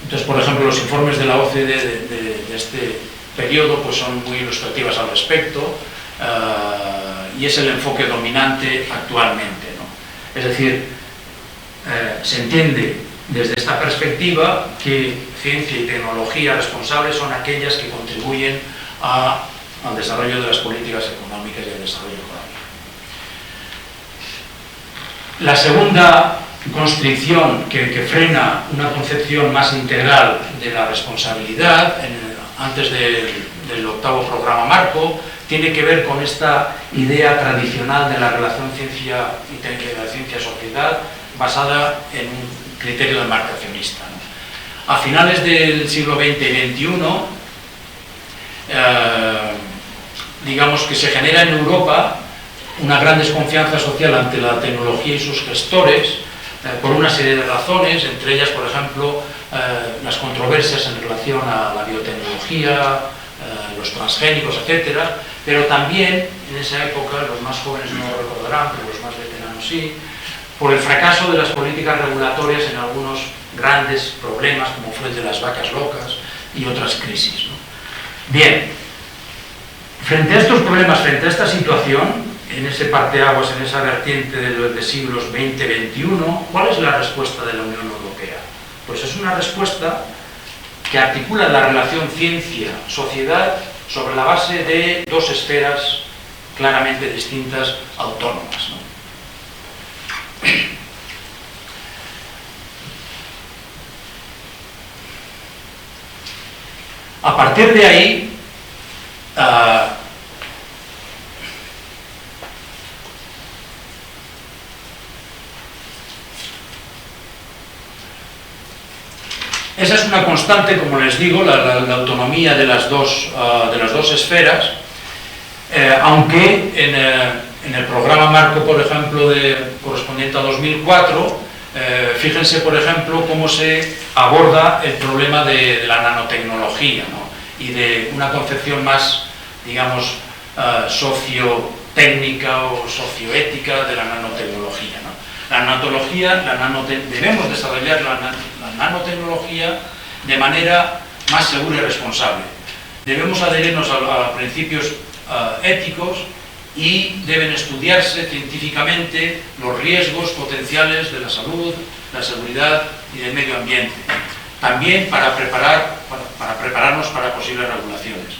Entonces, por ejemplo, los informes de la OCDE de este periodo pues son muy ilustrativas al respecto, y es el enfoque dominante actualmente, ¿no? Es decir, se entiende desde esta perspectiva que ciencia y tecnología responsables son aquellas que contribuyen al desarrollo de las políticas económicas y al desarrollo económico. La segunda constricción que frena una concepción más integral de la responsabilidad, antes del octavo programa marco, tiene que ver con esta idea tradicional de la relación ciencia y ciencia-sociedad basada en un criterio demarcacionista, ¿no? A finales del siglo XX y XXI, digamos que se genera en Europa una gran desconfianza social ante la tecnología y sus gestores, por una serie de razones, entre ellas, por ejemplo, las controversias en relación a la biotecnología, los transgénicos, etcétera, pero también en esa época, los más jóvenes no lo recordarán, pero los más veteranos sí, por el fracaso de las políticas regulatorias en algunos grandes problemas, como fue el de las vacas locas y otras crisis, ¿no? Bien, frente a estos problemas, frente a esta situación, en ese parteaguas, en esa vertiente de siglos XX-XXI, ¿cuál es la respuesta de la Unión Europea? Pues es una respuesta que articula la relación ciencia-sociedad sobre la base de dos esferas claramente distintas, autónomas, ¿no? A partir de ahí, esa es una constante, como les digo, la autonomía de las dos esferas, aunque en el programa marco, por ejemplo, correspondiente a 2004, fíjense, por ejemplo, cómo se aborda el problema de la nanotecnología, ¿no? Y de una concepción más, digamos, sociotécnica o socioética de la nanotecnología, ¿no? Debemos desarrollar la nanotecnología de manera más segura y responsable. Debemos adherirnos a principios éticos y deben estudiarse científicamente los riesgos potenciales de la salud, la seguridad y del medio ambiente. También para prepararnos para posibles regulaciones.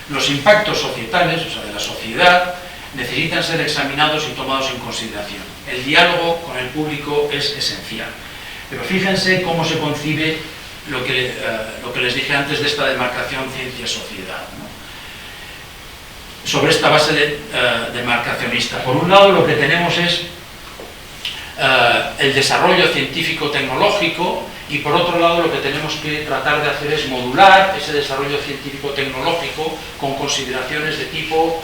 Los impactos societales, o sea, de la sociedad, necesitan ser examinados y tomados en consideración. El diálogo con el público es esencial. Pero fíjense cómo se concibe lo que les dije antes de esta demarcación ciencia-sociedad, ¿no? Sobre esta base demarcacionista. Por un lado, lo que tenemos es el desarrollo científico-tecnológico, y por otro lado lo que tenemos que tratar de hacer es modular ese desarrollo científico-tecnológico con consideraciones de tipo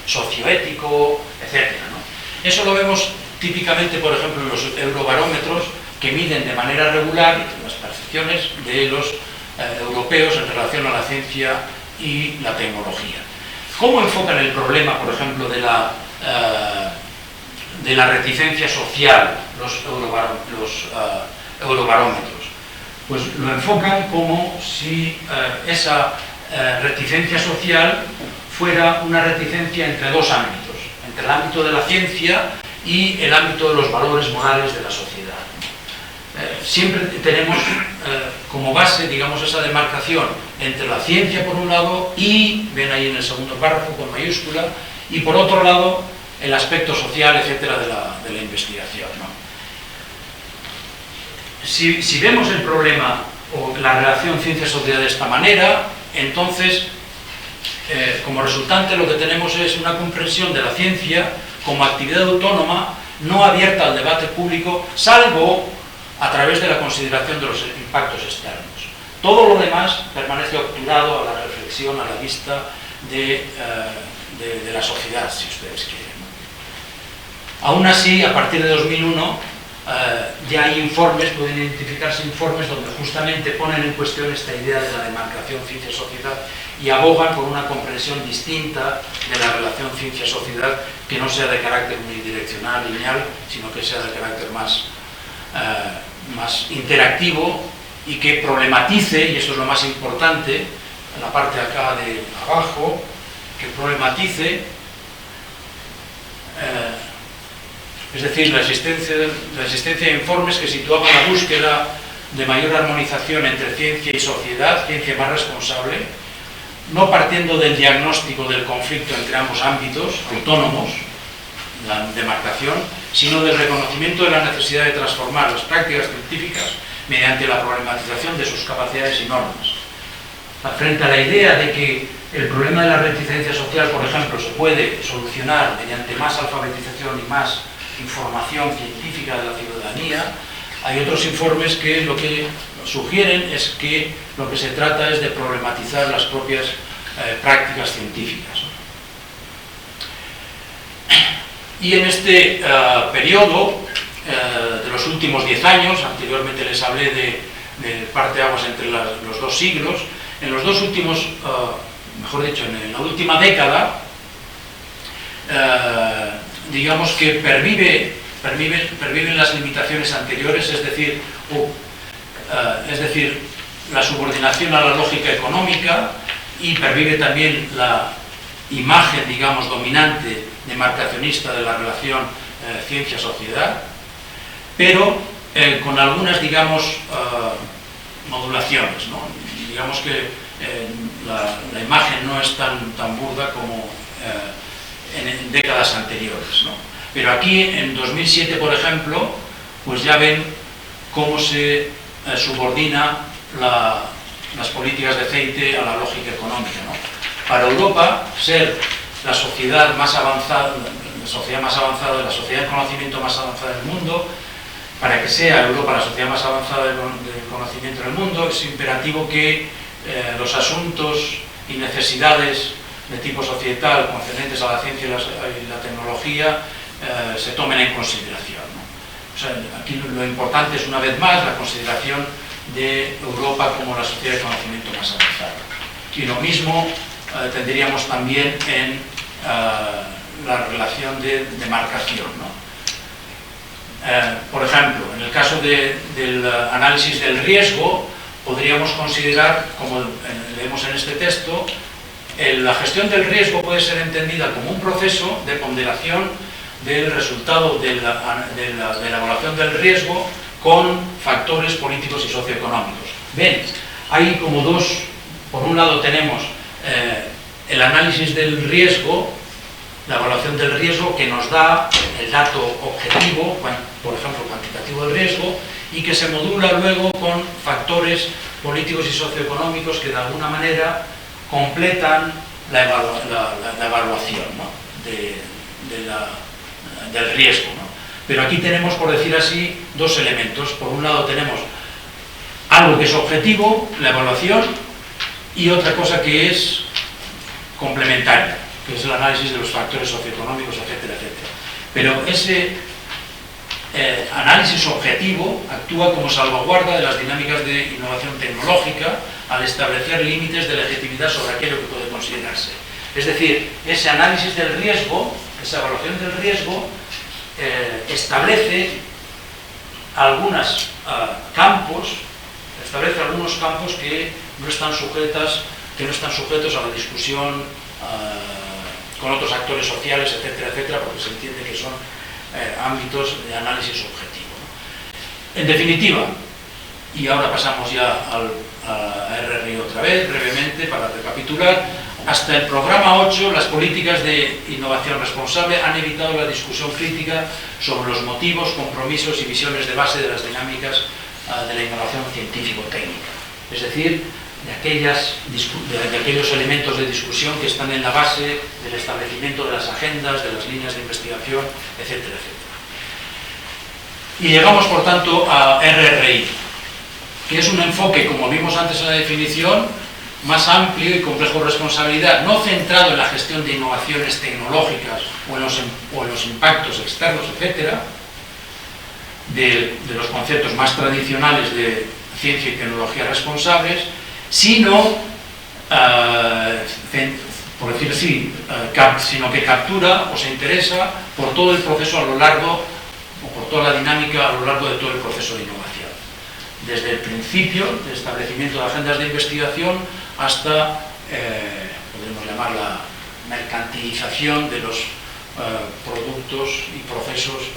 socioético, etc., ¿no? Eso lo vemos típicamente, por ejemplo, en los eurobarómetros que miden de manera regular las percepciones de los europeos en relación a la ciencia y la tecnología. ¿Cómo enfocan el problema, por ejemplo, de la reticencia social los eurobarómetros? Pues lo enfocan como si esa reticencia social fuera una reticencia entre dos ámbitos, entre el ámbito de la ciencia y el ámbito de los valores morales de la sociedad. Siempre tenemos como base, digamos, esa demarcación entre la ciencia por un lado y, ven ahí en el segundo párrafo con mayúscula, y por otro lado el aspecto social, etcétera, de la investigación, ¿no? Si vemos el problema o la relación ciencia-sociedad de esta manera, entonces como resultante lo que tenemos es una comprensión de la ciencia como actividad autónoma no abierta al debate público, salvo a través de la consideración de los impactos externos. Todo lo demás permanece obturado a la reflexión, a la vista de la sociedad, si ustedes quieren. Aún así, a partir de 2001, ya hay informes, pueden identificarse informes donde justamente ponen en cuestión esta idea de la demarcación ciencia-sociedad y abogan por una comprensión distinta de la relación ciencia-sociedad que no sea de carácter unidireccional, lineal, sino que sea de carácter más interactivo y que problematice, y eso es lo más importante, en la parte acá de abajo, que problematice, es decir, la existencia de informes que situaban la búsqueda de mayor armonización entre ciencia y sociedad, ciencia más responsable, no partiendo del diagnóstico del conflicto entre ambos ámbitos autónomos, la demarcación, sino del reconocimiento de la necesidad de transformar las prácticas científicas mediante la problematización de sus capacidades y normas. Frente a la idea de que el problema de la reticencia social, por ejemplo, se puede solucionar mediante más alfabetización y más información científica de la ciudadanía, hay otros informes que lo que sugieren es que lo que se trata es de problematizar las propias prácticas científicas. Y en este periodo de los últimos 10 años, anteriormente les hablé de parteaguas entre los dos siglos, en los dos últimos, mejor dicho, en la última década, digamos que perviven las limitaciones anteriores, es decir, la subordinación a la lógica económica, y pervive también la imagen, digamos, dominante demarcacionista de la relación ciencia-sociedad, pero con algunas, digamos, modulaciones, ¿no? Digamos que la imagen no es tan burda como en décadas anteriores, ¿no? Pero aquí, en 2007, por ejemplo, pues ya ven cómo se subordina las políticas de aceite a la lógica económica, ¿no? Para Europa, ser la sociedad más avanzada, la sociedad de conocimiento más avanzada del mundo, para que sea Europa la sociedad más avanzada del conocimiento del mundo, es imperativo que los asuntos y necesidades de tipo societal concernientes a la ciencia y la tecnología se tomen en consideración, ¿no? O sea, aquí lo importante es, una vez más, la consideración de Europa como la sociedad de conocimiento más avanzada. Y lo mismo tendríamos también en la relación de demarcación, ¿no? Por ejemplo, en el caso del análisis del riesgo, podríamos considerar, como leemos en este texto, la gestión del riesgo puede ser entendida como un proceso de ponderación del resultado de la evaluación del riesgo con factores políticos y socioeconómicos. Ven, hay como dos, por un lado tenemos el análisis del riesgo, la evaluación del riesgo, que nos da el dato objetivo, por ejemplo, cuantitativo del riesgo, y que se modula luego con factores políticos y socioeconómicos que de alguna manera completan la evaluación, ¿no? del riesgo, ¿no? Pero aquí tenemos, por decir así, dos elementos. Por un lado tenemos algo que es objetivo, la evaluación, y otra cosa que es complementaria, que es el análisis de los factores socioeconómicos, etcétera, etcétera. Pero ese análisis objetivo actúa como salvaguarda de las dinámicas de innovación tecnológica al establecer límites de legitimidad sobre aquello que puede considerarse. Es decir, ese análisis del riesgo, esa evaluación del riesgo, establece algunos campos que no están sujetos a la discusión con otros actores sociales, etcétera, etcétera, porque se entiende que son ámbitos de análisis objetivo. En definitiva, y ahora pasamos ya a RRI otra vez, brevemente, para recapitular, hasta el programa 8, las políticas de innovación responsable han evitado la discusión crítica sobre los motivos, compromisos y visiones de base de las dinámicas de la innovación científico-técnica. Es decir, de aquellos elementos de discusión que están en la base del establecimiento de las agendas, de las líneas de investigación, etcétera, etcétera. Y llegamos, por tanto, a RRI, que es un enfoque, como vimos antes en la definición, más amplio y complejo de responsabilidad, no centrado en la gestión de innovaciones tecnológicas o en los impactos externos, etcétera, de los conceptos más tradicionales de ciencia y tecnología responsables, sino, por decir así, sino que captura o se interesa por todo el proceso a lo largo, o por toda la dinámica a lo largo de todo el proceso de innovación. Desde el principio de establecimiento de agendas de investigación hasta, podemos llamarla, mercantilización de los productos y procesos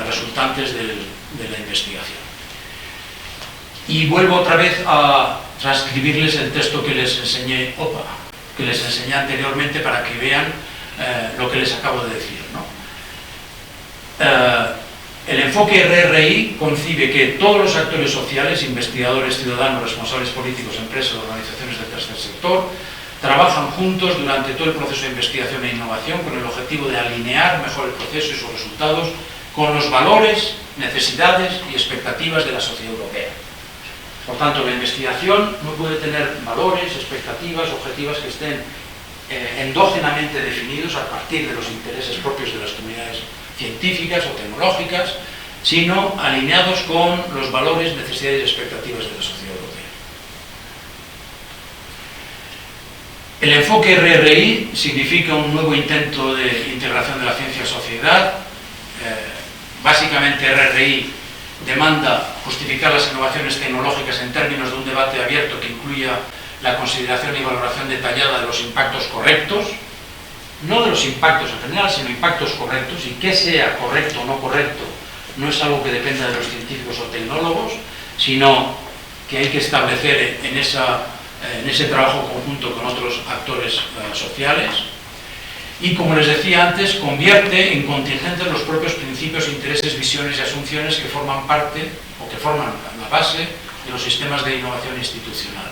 resultantes de la investigación. Y vuelvo otra vez a transcribirles el texto que les enseñé anteriormente para que vean lo que les acabo de decir, ¿no? El enfoque RRI concibe que todos los actores sociales, investigadores, ciudadanos, responsables políticos, empresas, organizaciones del tercer sector, trabajan juntos durante todo el proceso de investigación e innovación con el objetivo de alinear mejor el proceso y sus resultados con los valores, necesidades y expectativas de la sociedad europea. Por tanto, la investigación no puede tener valores, expectativas, objetivos que estén endógenamente definidos a partir de los intereses propios de las comunidades científicas o tecnológicas, sino alineados con los valores, necesidades y expectativas de la sociedad europea. El enfoque RRI significa un nuevo intento de integración de la ciencia-sociedad. Básicamente, RRI demanda justificar las innovaciones tecnológicas en términos de un debate abierto que incluya la consideración y valoración detallada de los impactos correctos, no de los impactos en general, sino impactos correctos, y que sea correcto o no correcto no es algo que dependa de los científicos o tecnólogos, sino que hay que establecer en ese trabajo conjunto con otros actores sociales. Y, como les decía antes, convierte en contingentes los propios principios, intereses, visiones y asunciones que forman parte o que forman la base de los sistemas de innovación institucional.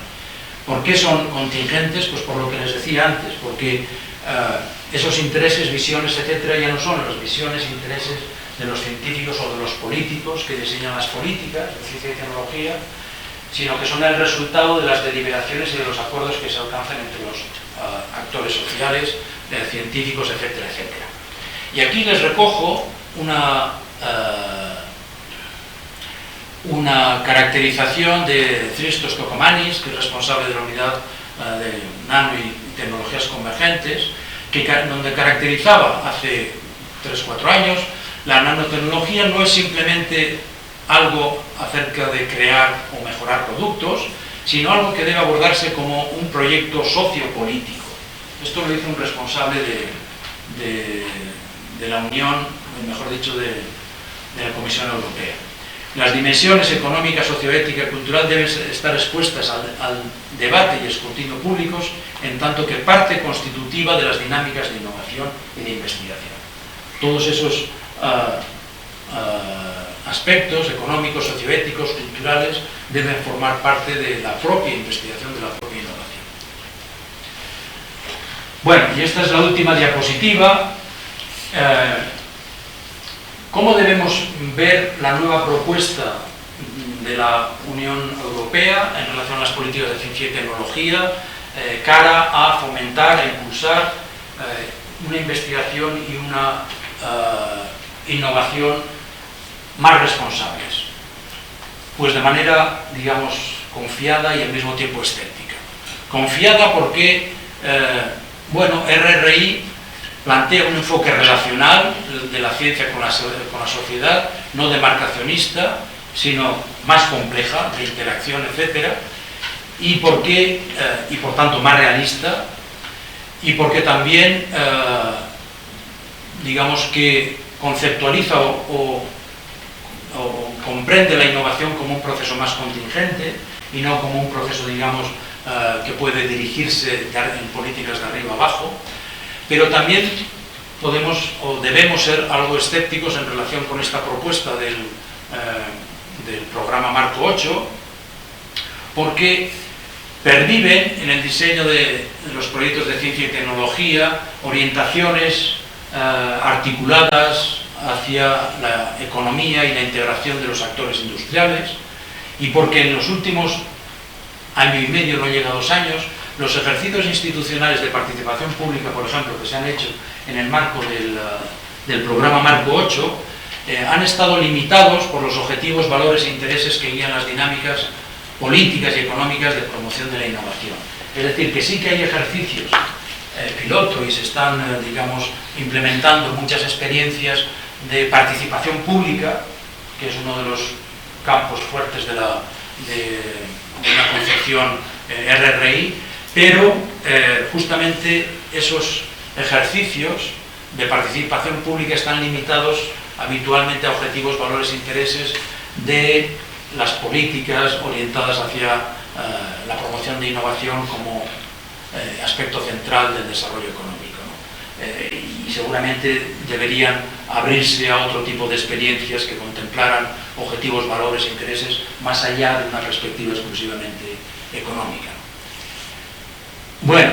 ¿Por qué son contingentes? Pues por lo que les decía antes, porque esos intereses, visiones, etcétera, ya no son las visiones e intereses de los científicos o de los políticos que diseñan las políticas de ciencia y tecnología, sino que son el resultado de las deliberaciones y de los acuerdos que se alcanzan entre los actores sociales, científicos, etcétera, etcétera. Y aquí les recojo una caracterización de Christos Tokomanis, que es responsable de la unidad de nano y tecnologías convergentes, donde caracterizaba hace 3-4 años la nanotecnología no es simplemente algo acerca de crear o mejorar productos, sino algo que debe abordarse como un proyecto sociopolítico. Esto lo dice un responsable de la Unión, mejor dicho, de la Comisión Europea. Las dimensiones económica, socioética y cultural deben estar expuestas al debate y escrutinio públicos, en tanto que parte constitutiva de las dinámicas de innovación y de investigación. Todos esos aspectos económicos, socioéticos, culturales, deben formar parte de la propia investigación, de la propia innovación. Bueno, y esta es la última diapositiva. ¿Cómo debemos ver la nueva propuesta de la Unión Europea en relación a las políticas de ciencia y tecnología cara a fomentar e impulsar una investigación y una innovación más responsables? Pues de manera, digamos, confiada y al mismo tiempo escéptica. Confiada porque, bueno, RRI plantea un enfoque relacional de la ciencia con la sociedad, no demarcacionista, sino más compleja, de interacción, etc. Y por tanto más realista, y porque también, digamos que conceptualiza o comprende la innovación como un proceso más contingente y no como un proceso, digamos, que puede dirigirse en políticas de arriba abajo. Pero también podemos o debemos ser algo escépticos en relación con esta propuesta del programa Marco 8, porque perviven en el diseño de los proyectos de ciencia y tecnología orientaciones articuladas hacia la economía y la integración de los actores industriales, y porque en los últimos año y medio, no llega a 2 años, los ejercicios institucionales de participación pública, por ejemplo, que se han hecho en el marco del programa Marco 8, han estado limitados por los objetivos, valores e intereses que guían las dinámicas políticas y económicas de promoción de la innovación. Es decir, que sí que hay ejercicios piloto y se están, digamos, implementando muchas experiencias de participación pública, que es uno de los campos fuertes de una concepción RRI, pero justamente esos ejercicios de participación pública están limitados habitualmente a objetivos, valores e intereses de las políticas orientadas hacia la promoción de innovación como aspecto central del desarrollo económico, ¿no? Y seguramente deberían abrirse a otro tipo de experiencias que contemplaran objetivos, valores e intereses más allá de una perspectiva exclusivamente económica. Bueno,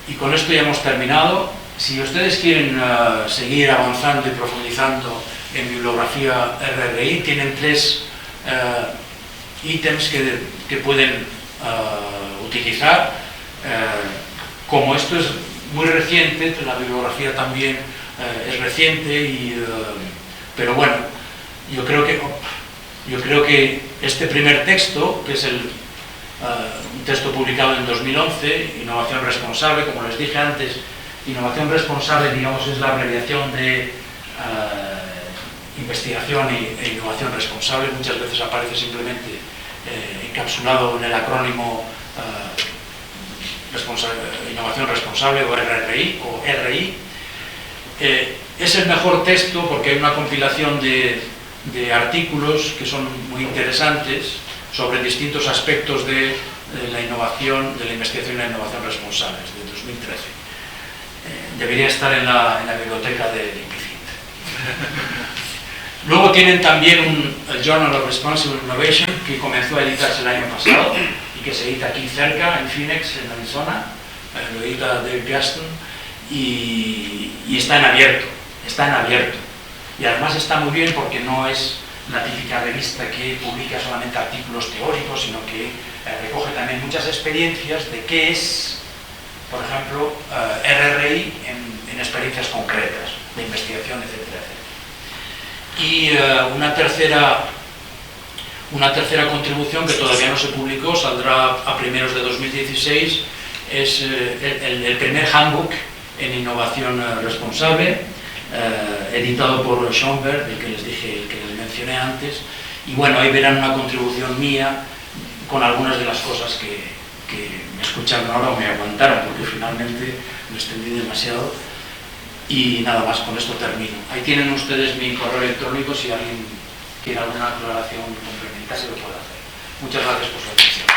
y con esto ya hemos terminado. Si ustedes quieren seguir avanzando y profundizando en bibliografía RRI, tienen 3 ítems que pueden utilizar. Como esto es muy reciente, la bibliografía también es reciente, pero bueno, yo creo que este primer texto, que es un texto publicado en 2011, Innovación Responsable, como les dije antes, Innovación Responsable, digamos, es la abreviación de investigación e innovación responsable. Muchas veces aparece simplemente encapsulado en el acrónimo Innovación Responsable o RRI o RI. Es el mejor texto porque hay una compilación de artículos que son muy interesantes sobre distintos aspectos de la innovación, de la investigación y la innovación responsables, de 2013. Debería estar en la biblioteca de IPICIT. Luego tienen también el Journal of Responsible Innovation, que comenzó a editarse el año pasado y que se edita aquí cerca, en Phoenix, en Arizona. Lo edita Dave Gaston y está en abierto. Y además está muy bien porque no es la típica revista que publica solamente artículos teóricos, sino que recoge también muchas experiencias de qué es, por ejemplo, RRI en experiencias concretas de investigación, etcétera, etcétera. Y una tercera contribución que todavía no se publicó, saldrá a primeros de 2016, es el primer handbook en innovación responsable, editado por Schoenberg, el que les mencioné antes. Y bueno, ahí verán una contribución mía con algunas de las cosas que me escucharon ahora o me aguantaron, porque finalmente me extendí demasiado. Y nada más, con esto termino. Ahí tienen ustedes mi correo electrónico, si alguien quiere alguna aclaración complementaria lo puede hacer. Muchas gracias por su atención.